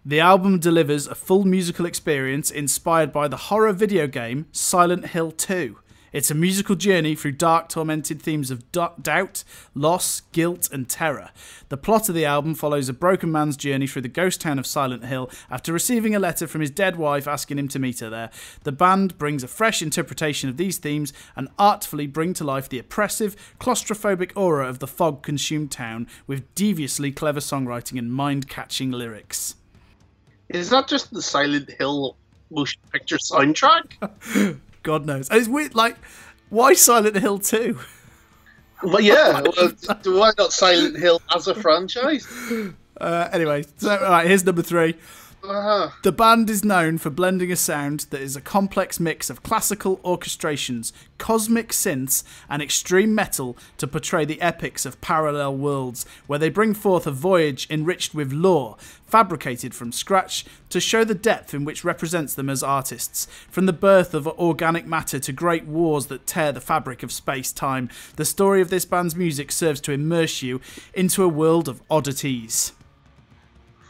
The album delivers a full musical experience inspired by the horror video game Silent Hill 2. It's a musical journey through dark, tormented themes of doubt, loss, guilt, and terror. The plot of the album follows a broken man's journey through the ghost town of Silent Hill after receiving a letter from his dead wife asking him to meet her there. The band brings a fresh interpretation of these themes and artfully bring to life the oppressive, claustrophobic aura of the fog-consumed town with deviously clever songwriting and mind-catching lyrics. Is that just the Silent Hill motion picture soundtrack? God knows. And it's weird, like, why Silent Hill 2? Well, yeah. Why not Silent Hill as a franchise? Anyway, so, all right, here's number 3. The band is known for blending a sound that is a complex mix of classical orchestrations, cosmic synths, and extreme metal to portray the epics of parallel worlds, where they bring forth a voyage enriched with lore, fabricated from scratch, to show the depth in which represents them as artists. From the birth of organic matter to great wars that tear the fabric of space-time, the story of this band's music serves to immerse you into a world of oddities.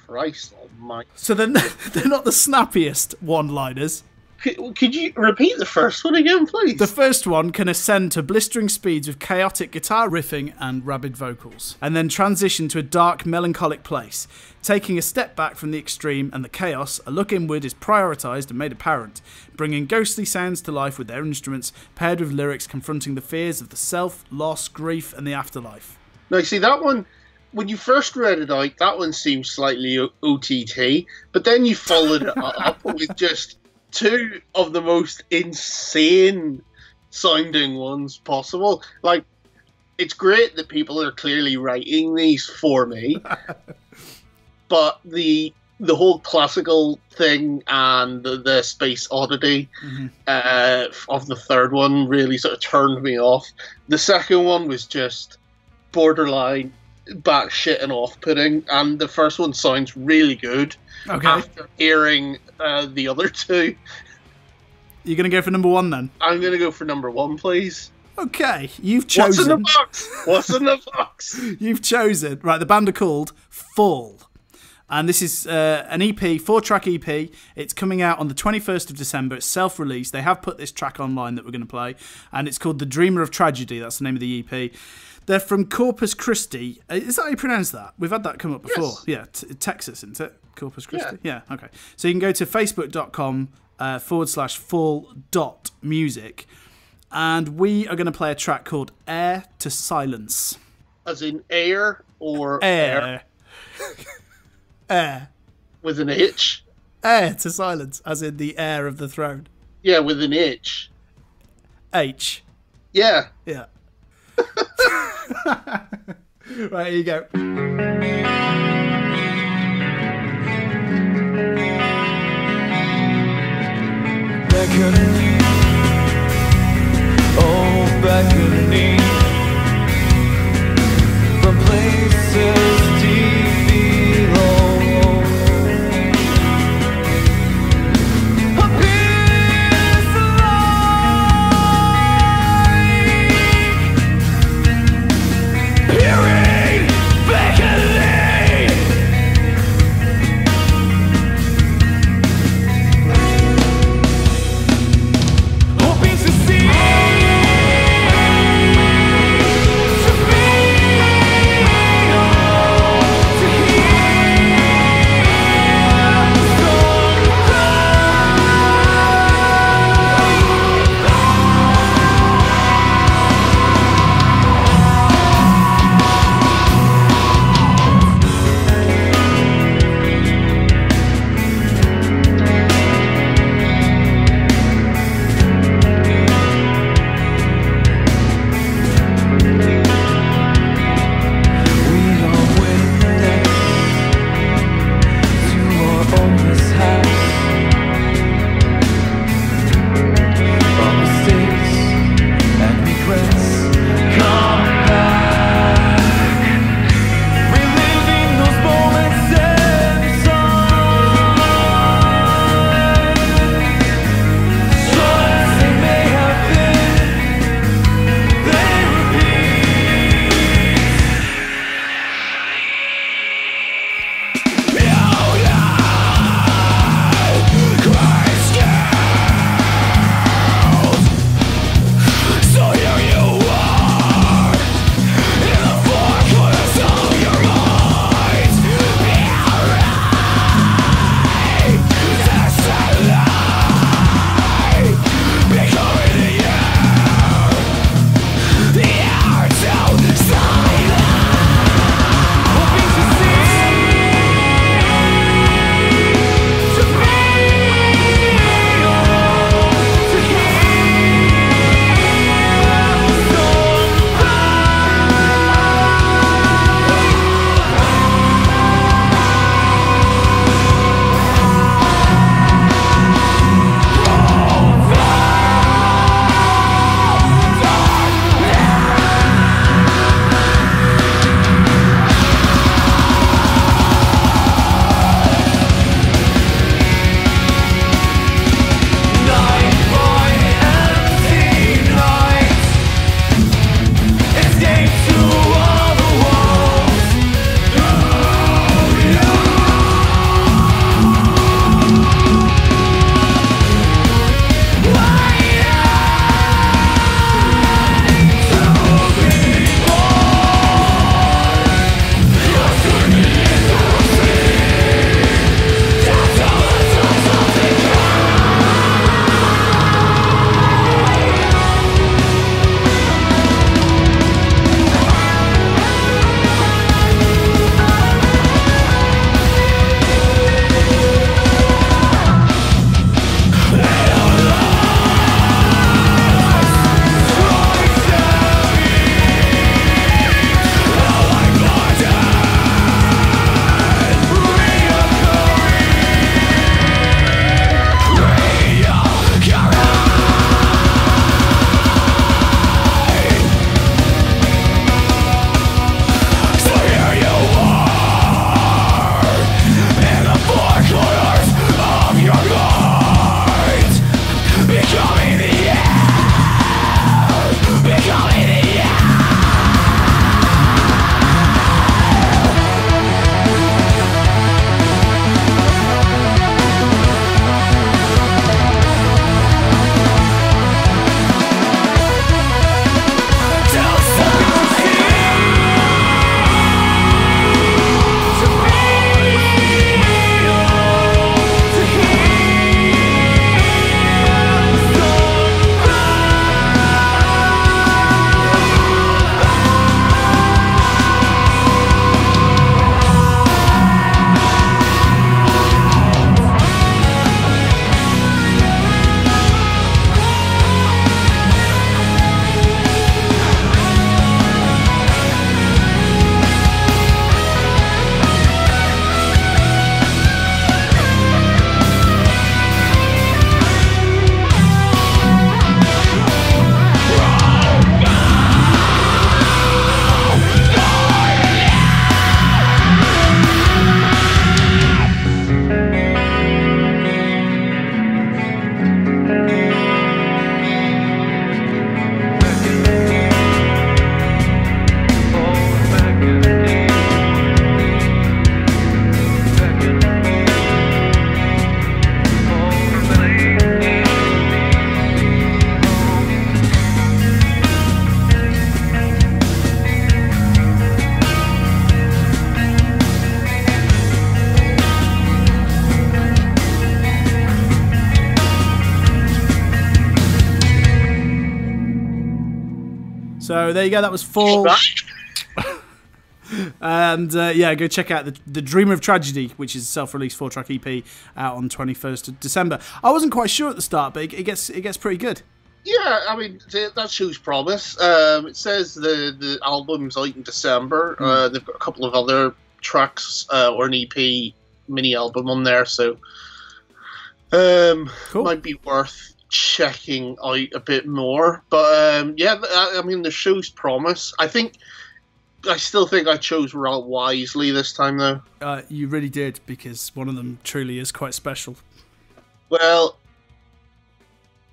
Christ almighty. So they're not the snappiest one-liners. Could you repeat the first one again, please? The first one can ascend to blistering speeds with chaotic guitar riffing and rabid vocals, and then transition to a dark, melancholic place. Taking a step back from the extreme and the chaos, a look inward is prioritised and made apparent, bringing ghostly sounds to life with their instruments, paired with lyrics confronting the fears of the self, loss, grief, and the afterlife. Now, see, that one, when you first read it out, that one seemed slightly OTT, but then you followed it up with just 2 of the most insane sounding ones possible. Like, it's great that people are clearly writing these for me, but the whole classical thing and the space oddity of the third one really sort of turned me off. The second one was just borderline batshit and off-putting, and the first one sounds really good. Okay. After hearing the other 2. You're going to go for number 1 then? I'm going to go for number 1, please. Okay, you've chosen... What's in the box? What's in the box? You've chosen... Right, the band are called Fall. And this is an EP, 4-track EP. It's coming out on the 21st of December. It's self-released. They have put this track online that we're going to play. And it's called The Dreamer of Tragedy. That's the name of the EP. They're from Corpus Christi. Is that how you pronounce that? We've had that come up before. Yes. Yeah, Texas, isn't it? Corpus Christi? Yeah, okay. So you can go to facebook.com/fall.music. And we are going to play a track called Air to Silence. As in air or Air. Air. With an H? Air to Silence, as in the heir of the throne. Yeah, with an H. H. Yeah. Yeah. Right, here you go. Beckoning, oh beckoning, from places deep below. A peace alive, hearing, beckoning. Hoping to see So there you go. That was Fall. And go check out the Dreamer of Tragedy, which is a self-released 4-track EP out on 21st of December. I wasn't quite sure at the start, but it gets pretty good. Yeah, I mean, that shows promise. It says the album's out in December. They've got a couple of other tracks or an EP mini album on there, so Cool. might be worth checking out a bit more. But I mean, the show's promise. I still think I chose wisely this time, though. You really did, because one of them truly is quite special. Well,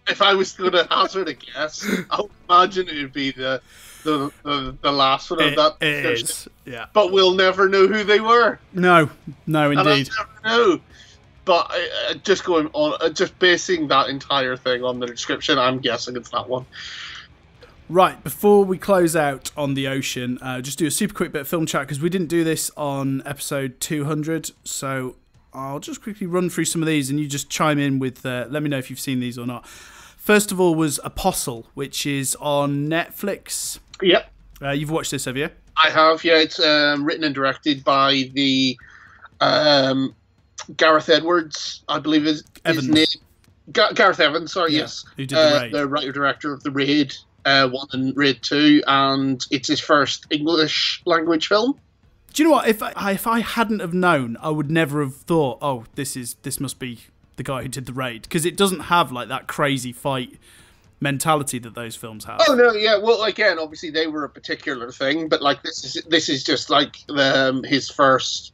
if I was going to hazard a guess, I would imagine it would be the last one of that. It is, yeah. But we'll never know who they were. No, And I'll indeed. never know. But just going on, just basing that entire thing on the description, I'm guessing it's that one. Right, before we close out on The Ocean, just do a super quick bit of film chat, because we didn't do this on episode 200, so I'll just quickly run through some of these, and you just chime in with, let me know if you've seen these or not. First of all was Apostle, which is on Netflix. Yep. You've watched this, have you? I have, yeah. It's written and directed by the Gareth Edwards, I believe is his name. Gareth Evans, sorry, yes. Who did The Raid. The writer-director of The Raid 1 and Raid 2, and it's his first English language film. Do you know what? If I hadn't have known, I would never have thought, oh, this must be the guy who did The Raid, because it doesn't have like that crazy fight mentality that those films have. Oh no, yeah. Well, again, obviously they were a particular thing, but like this is just like his first,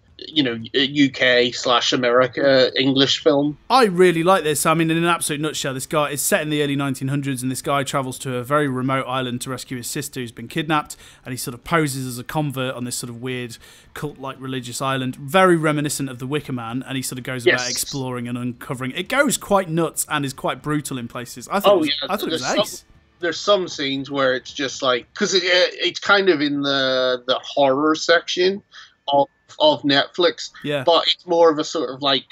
UK/America English film. I really like this. I mean, in an absolute nutshell, this guy is set in the early 1900s, and this guy travels to a very remote island to rescue his sister who's been kidnapped, and he sort of poses as a convert on this sort of weird cult-like religious island, very reminiscent of The Wicker Man, and he sort of goes about exploring and uncovering. It goes quite nuts and is quite brutal in places. I thought it was ace. There's some scenes where it's just like, because it's kind of in the horror section of Netflix, but it's more of a sort of like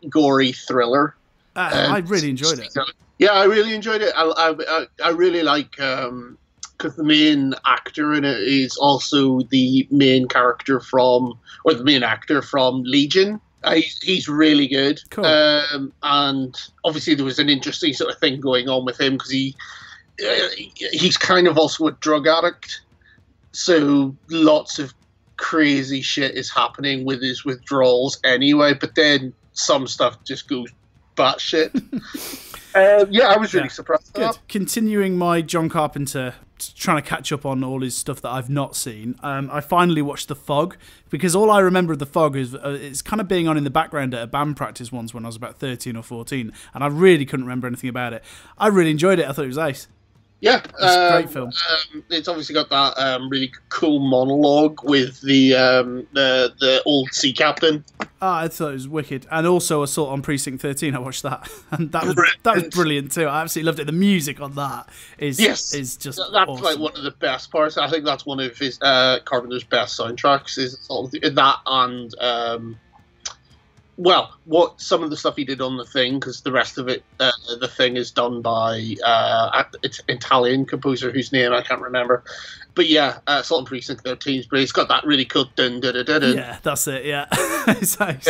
gory thriller. I really enjoyed it. Yeah, I really enjoyed it. I really like because the main actor in it is also the main actor from Legion. He's really good. Cool. And obviously there was an interesting sort of thing going on with him because he's kind of also a drug addict, so lots of crazy shit is happening with his withdrawals anyway, but then some stuff just goes batshit. I was really surprised at that. Continuing my John Carpenter, trying to catch up on all his stuff that I've not seen, I finally watched The Fog, because all I remember of The Fog is it's kind of being on in the background at a band practice once when I was about 13 or 14, and I really couldn't remember anything about it. I really enjoyed it. I thought it was ace. Yeah, it's a great film. It's obviously got that really cool monologue with the old sea captain. I thought it was wicked, and also Assault on Precinct 13. I watched that, and that was brilliant too. I absolutely loved it. The music on that is just that's awesome. Like one of the best parts. I think that's one of his Carpenter's best soundtracks. Is that and what some of the stuff he did on The Thing, because the rest of it, The Thing is done by it's Italian composer whose name I can't remember. But yeah, Assault on Precinct 13, but it's got that really cool dun dun dun dun. Yeah, that's it. Yeah, it's nice.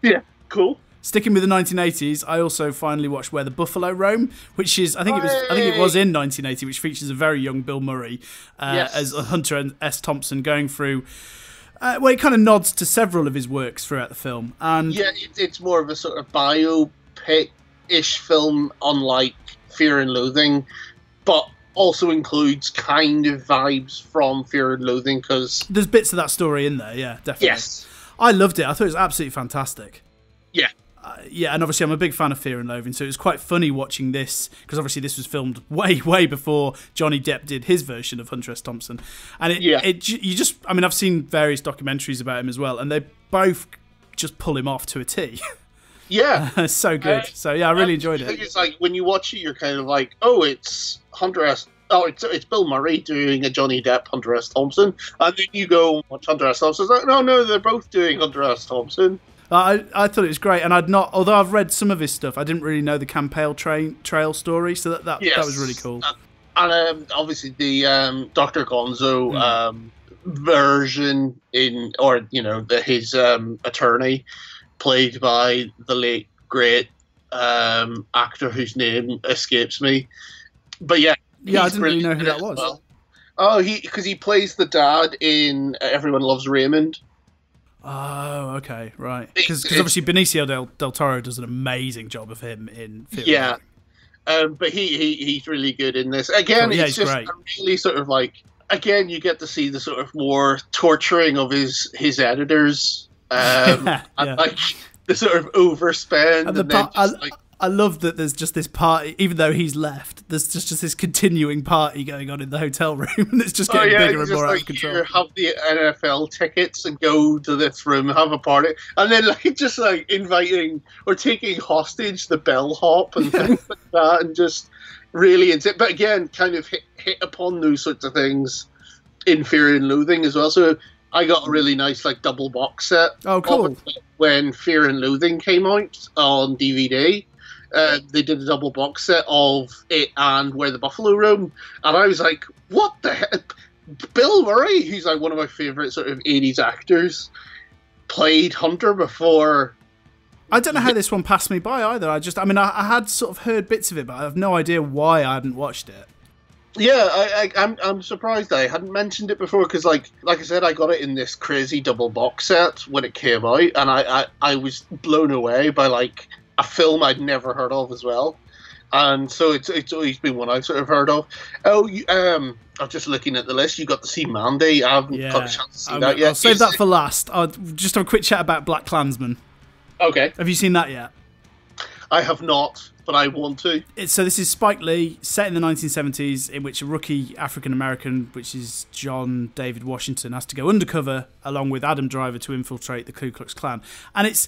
Yeah, cool. Sticking with the 1980s, I also finally watched Where the Buffalo Roam, which is I think it was in 1980, which features a very young Bill Murray as Hunter S. Thompson going through. It kind of nods to several of his works throughout the film, and it's more of a sort of biopic-ish film, unlike Fear and Loathing, but also includes kind of vibes from Fear and Loathing because there's bits of that story in there. Yeah, definitely. Yes, I loved it. I thought it was absolutely fantastic. Yeah. And obviously I'm a big fan of Fear and Loathing, so it was quite funny watching this, because obviously this was filmed way before Johnny Depp did his version of Hunter S. Thompson. And I've seen various documentaries about him as well, and they both just pull him off to a T. Yeah. It's so good. So yeah, I really enjoyed it. It's like when you watch it, you're kind of like, oh, it's it's Bill Murray doing a Johnny Depp Hunter S. Thompson, and then you go and watch Hunter S. Thompson. It's like, no, they're both doing Hunter S. Thompson. I thought it was great, and although I've read some of his stuff, I didn't really know the Campale trail story, so that was really cool. And obviously the Dr. Gonzo version his attorney, played by the late great actor whose name escapes me. But yeah, I didn't really know who that was. Well. Oh, because he plays the dad in Everyone Loves Raymond. Oh, okay, right. Because obviously Benicio del Toro does an amazing job of him in Fear Yeah. But he's really good in this. Again, it's just great. Really sort of like, again, you get to see the sort of more torturing of his editors, and like the sort of overspend. And I love that there's just this party, even though he's left, there's just this continuing party going on in the hotel room, and it's just getting bigger and more out of control. You have the NFL tickets and go to this room, have a party, and then just inviting or taking hostage the bellhop and things like that, and just really insane. But again, kind of hit upon those sorts of things in Fear and Loathing as well. So I got a really nice double box set. Oh, cool! When Fear and Loathing came out on DVD. They did a double box set of it and Where the Buffalo Roam, and I was like, what the heck? Bill Murray, who's one of my favourite sort of 80s actors, played Hunter before. I don't know how this one passed me by either. I had sort of heard bits of it, but I have no idea why I hadn't watched it. Yeah, I'm surprised I hadn't mentioned it before, because like I said, I got it in this crazy double box set when it came out, and I was blown away by a film I'd never heard of as well, and so it's always been one I've sort of heard of. Oh, I'm just looking at the list. You got to see Mandy. I haven't got a chance to see that yet. I'll save that for last. I'll just have a quick chat about Black Klansman. Okay. Have you seen that yet? I have not, but I want to. So this is Spike Lee, set in the 1970s, in which a rookie African-American, which is John David Washington, has to go undercover along with Adam Driver to infiltrate the Ku Klux Klan. And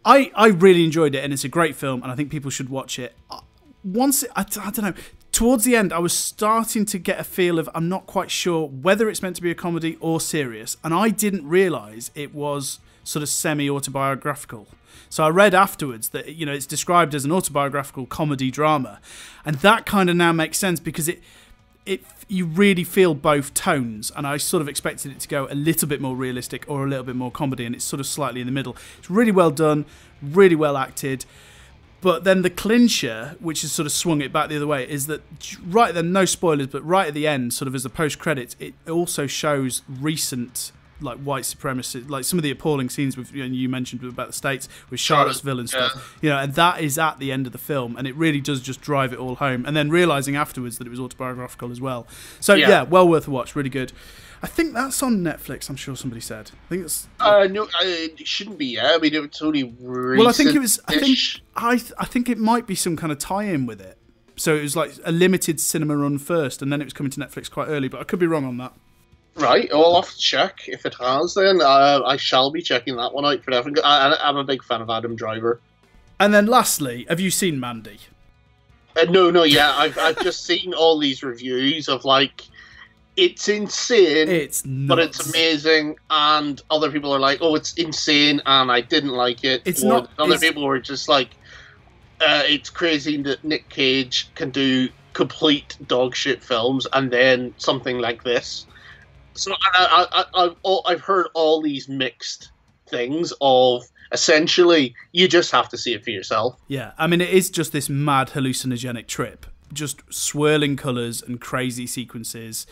I really enjoyed it, and it's a great film, and I think people should watch it. I don't know, towards the end, I was starting to get a feel of, I'm not quite sure whether it's meant to be a comedy or serious, and I didn't realise it was sort of semi-autobiographical. So I read afterwards that, it's described as an autobiographical comedy drama, and that kind of now makes sense, because you really feel both tones, and I sort of expected it to go a little bit more realistic or a little bit more comedy, and it's sort of slightly in the middle. It's really well done, really well acted, but then the clincher, which has sort of swung it back the other way, is that right then, no spoilers, but right at the end, sort of as a post-credits, it also shows recent white supremacy, some of the appalling scenes with you mentioned about the States with Charlottesville and stuff, and that is at the end of the film, and it really does just drive it all home. And then realizing afterwards that it was autobiographical as well. So yeah, well worth a watch, really good. I think that's on Netflix. I'm sure somebody said. I think it's no, it shouldn't be. Yeah, I mean it's only recent. Well, I think it was. I think it might be some kind of tie-in with it. So it was a limited cinema run first, and then it was coming to Netflix quite early. But I could be wrong on that. Right, well, I'll have to check if it has then. I shall be checking that one out for definitely. I'm a big fan of Adam Driver. And then lastly, have you seen Mandy? No, yeah. I've just seen all these reviews of it's insane, it's nuts, but it's amazing, and other people are like, oh, it's insane, and I didn't like it. It's not. Other people were just like, it's crazy that Nick Cage can do complete dog shit films and then something like this. So I've heard all these mixed things of essentially you just have to see it for yourself. Yeah, I mean, it is just this mad hallucinogenic trip, just swirling colours and crazy sequences.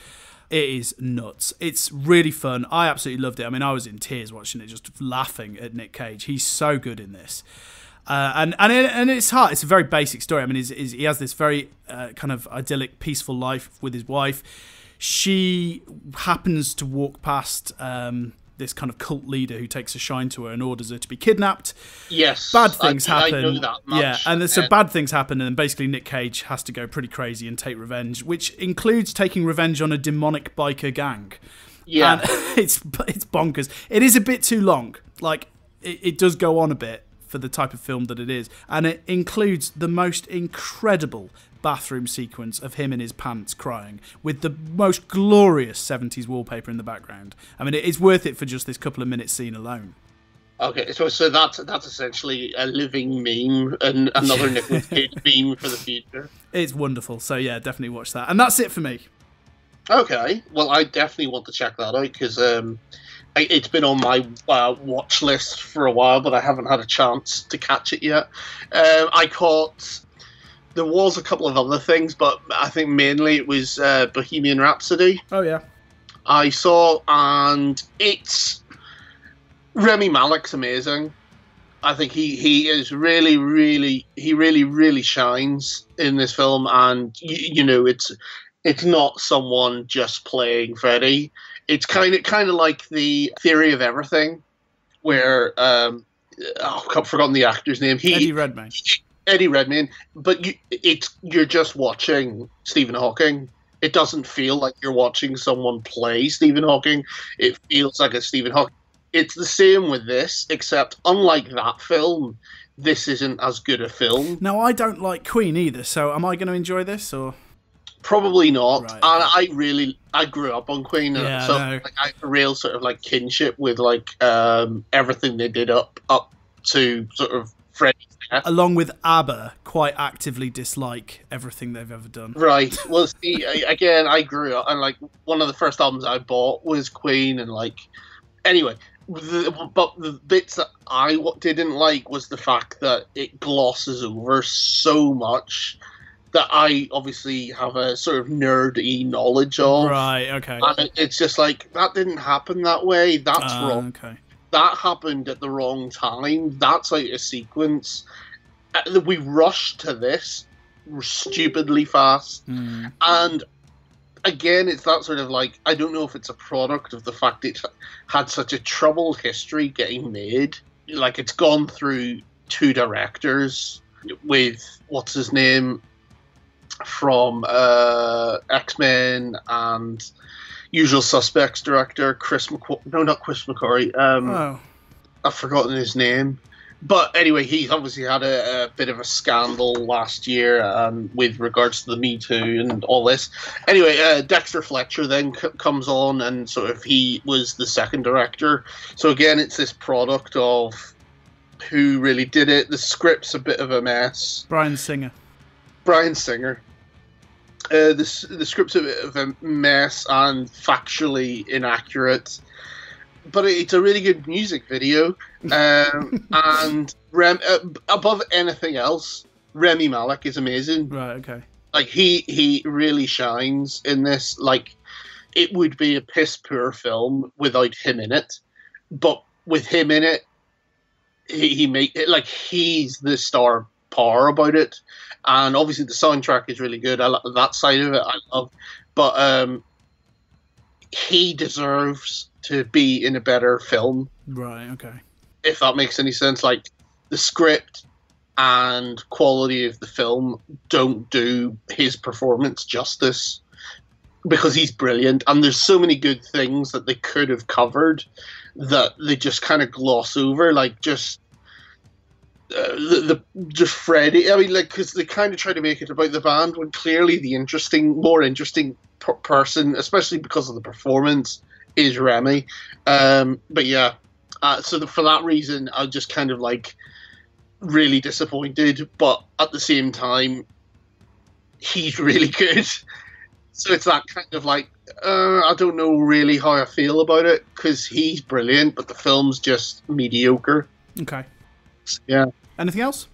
It is nuts. It's really fun. I absolutely loved it. I mean, I was in tears watching it, just laughing at Nick Cage. He's so good in this. And it's hard. It's a very basic story. I mean, he has this very kind of idyllic, peaceful life with his wife. She happens to walk past this kind of cult leader who takes a shine to her and orders her to be kidnapped. Yes. Bad things happen. I know that much. Yeah, and so bad things happen, and basically Nick Cage has to go pretty crazy and take revenge, which includes taking revenge on a demonic biker gang. Yeah. And it's bonkers. It is a bit too long. It does go on a bit for the type of film that it is, and it includes the most incredible bathroom sequence of him in his pants crying with the most glorious 70s wallpaper in the background. I mean, it's worth it for just this couple of minutes scene alone. Okay, so that's essentially a living meme and another Nicolas Cage meme for the future. It's wonderful. So yeah, definitely watch that. And that's it for me. Okay, well, I definitely want to check that out because it's been on my watch list for a while, but I haven't had a chance to catch it yet. I caught. There was a couple of other things, but I think mainly it was Bohemian Rhapsody. Oh yeah. I saw, and it's Remy Malek's amazing. I think he is really, really, he really, really shines in this film, and you know, it's not someone just playing Freddie. It's kind of like the Theory of Everything, where I've forgotten the actor's name. Eddie Redmayne. Eddie Redmayne, but you're just watching Stephen Hawking. It doesn't feel like you're watching someone play Stephen Hawking. It feels like a Stephen Hawking. It's the same with this, except unlike that film, this isn't as good a film. Now, I don't like Queen either, so am I going to enjoy this, or...? Probably not. Right. And I grew up on Queen, Yeah, so no. like, I have a real sort of like kinship with like everything they did up to sort of Freddie's death. Along with ABBA, quite actively dislike everything they've ever done. Right. Well, see, again, I grew up, and like one of the first albums I bought was Queen, and like anyway. But the bits that I didn't like was the fact that it glosses over so much that I obviously have a sort of nerdy knowledge of. Right, okay. And it's just like, that didn't happen that way. That's wrong. Okay. That happened at the wrong time. That's out of sequence. We rushed to this stupidly fast. And again, it's that sort of like, I don't know if it's a product of the fact it had such a troubled history getting made. Like, it's gone through 2 directors with, what's his name, from X-Men and Usual Suspects director, Chris McQuarrie. No, not Chris McQuarrie. I've forgotten his name. But anyway, he's obviously had a bit of a scandal last year with regards to the Me Too and all this. Anyway, Dexter Fletcher then comes on, and sort of he was the second director. So again, it's this product of who really did it. The script's a bit of a mess. Bryan Singer. The script's a bit of a mess and factually inaccurate. But it's a really good music video, and above anything else, Remy Malek is amazing. Right, okay. Like, he really shines in this. Like, it would be a piss poor film without him in it, but with him in it, he make it like he's the star power about it. And obviously the soundtrack is really good. I love that side of it. I love, but he deserves to be in a better film. Right, okay. If that makes any sense. Like, the script and quality of the film don't do his performance justice, because he's brilliant, and there's so many good things that they could have covered that they just kind of gloss over, like just just Freddie. I mean, like, because they kind of try to make it about the band when clearly the more interesting person, especially because of the performance, is Remy. But yeah, so for that reason, I'm just kind of like really disappointed. But at the same time, he's really good. So it's that kind of like, I don't know really how I feel about it, because he's brilliant, but the film's just mediocre. Okay. Yeah. Anything else?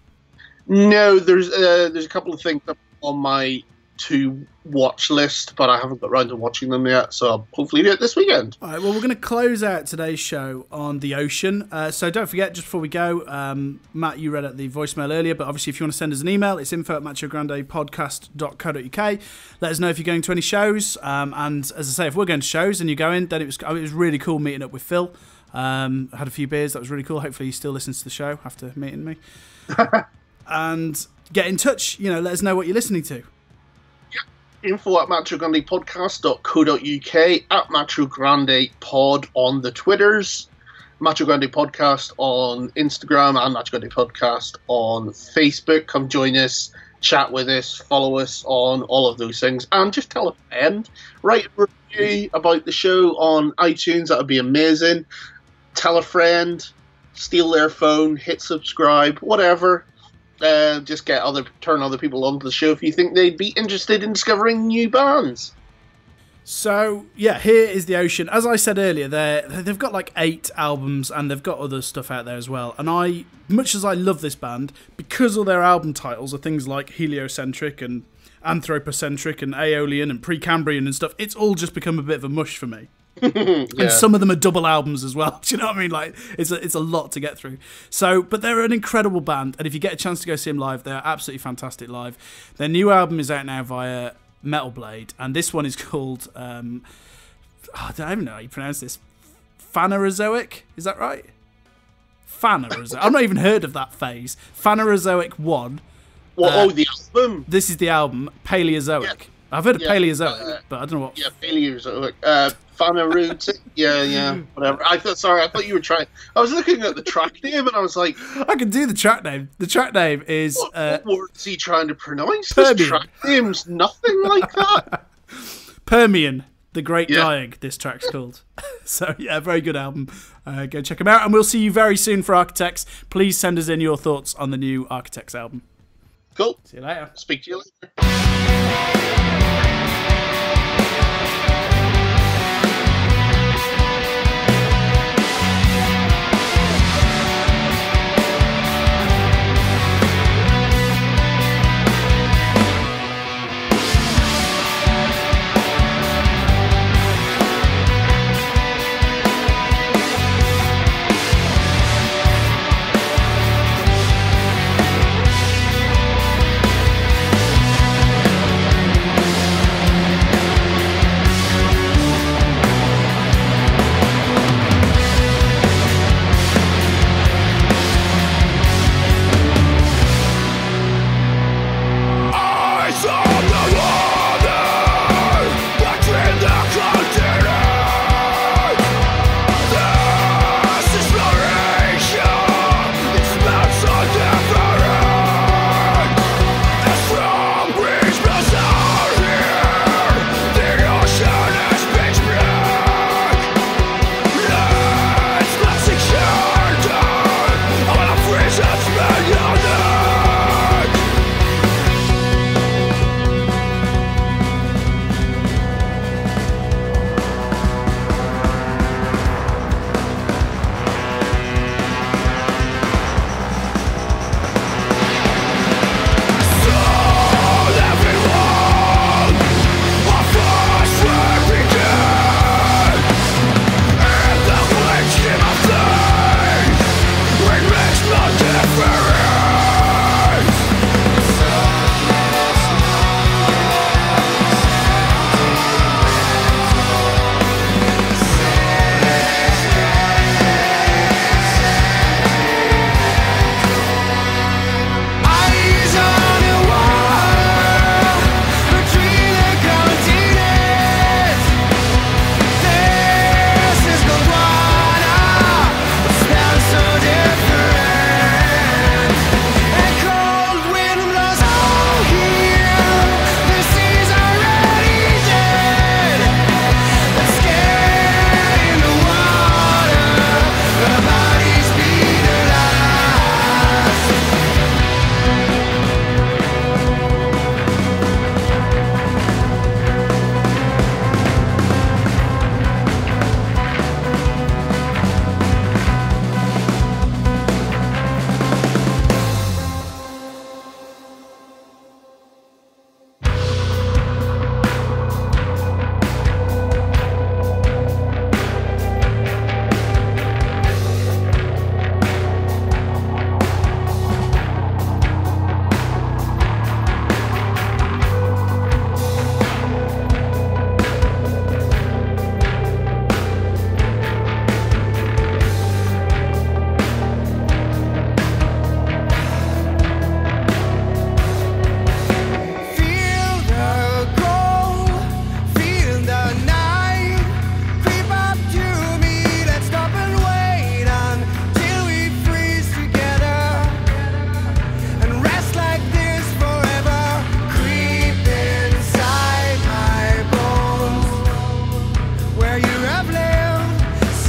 No, there's a couple of things on my to watch list, but I haven't got around to watching them yet, so I'll hopefully do it this weekend. All right, well, we're going to close out today's show on the ocean. So don't forget, just before we go, Matt, you read out the voicemail earlier, but obviously if you want to send us an email, it's info@machograndepodcast.co.uk. Let us know if you're going to any shows, and as I say, if we're going to shows and you're going, then it was really cool meeting up with Phil. I had a few beers, that was really cool. Hopefully he still listens to the show after meeting me. And get in touch, let us know what you're listening to. info@machograndepodcast.co.uk, at Macho Grande Pod on the Twitters, Macho Grande Podcast on Instagram, and Macho Grande Podcast on Facebook. Come join us, chat with us, follow us on all of those things, and just tell a friend. Write a review about the show on iTunes, that would be amazing. Tell a friend. steal their phone, hit subscribe, whatever. Just turn other people onto the show if you think they'd be interested in discovering new bands. So, yeah, here is the Ocean. As I said earlier, they've got like 8 albums and they've got other stuff out there as well. And much as I love this band, because all their album titles are things like heliocentric and anthropocentric and aeolian and precambrian and stuff, it's all just become a bit of a mush for me. Yeah. And some of them are double albums as well. Do you know what I mean? Like, it's a lot to get through. So, but they're an incredible band, and if you get a chance to go see them live, they're absolutely fantastic live. Their new album is out now via Metal Blade, and this one is called I don't even know how you pronounce this. Phanerozoic, is that right? Phanerozoic. I've not even heard of that phase. Phanerozoic 1. The album. This is the album, Paleozoic. Yeah. I've heard of Paleozoic, but I don't know what. Yeah, Paleozoic. Phanerozoic. Yeah, whatever. I thought you were trying. I was looking at the track name and I was like, I can do the track name. The track name is. What word is he trying to pronounce? Permian. This track name's nothing like that. Permian, the Great Dying, this track's called. So, yeah, very good album. Go check them out, and we'll see you very soon for Architects. Please send us in your thoughts on the new Architects album. Cool. See you later. Speak to you later.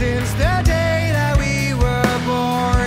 Since the day that we were born.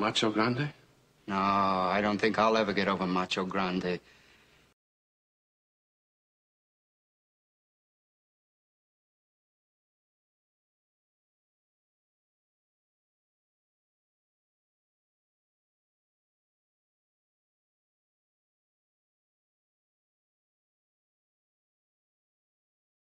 Macho Grande? No, I don't think I'll ever get over Macho Grande.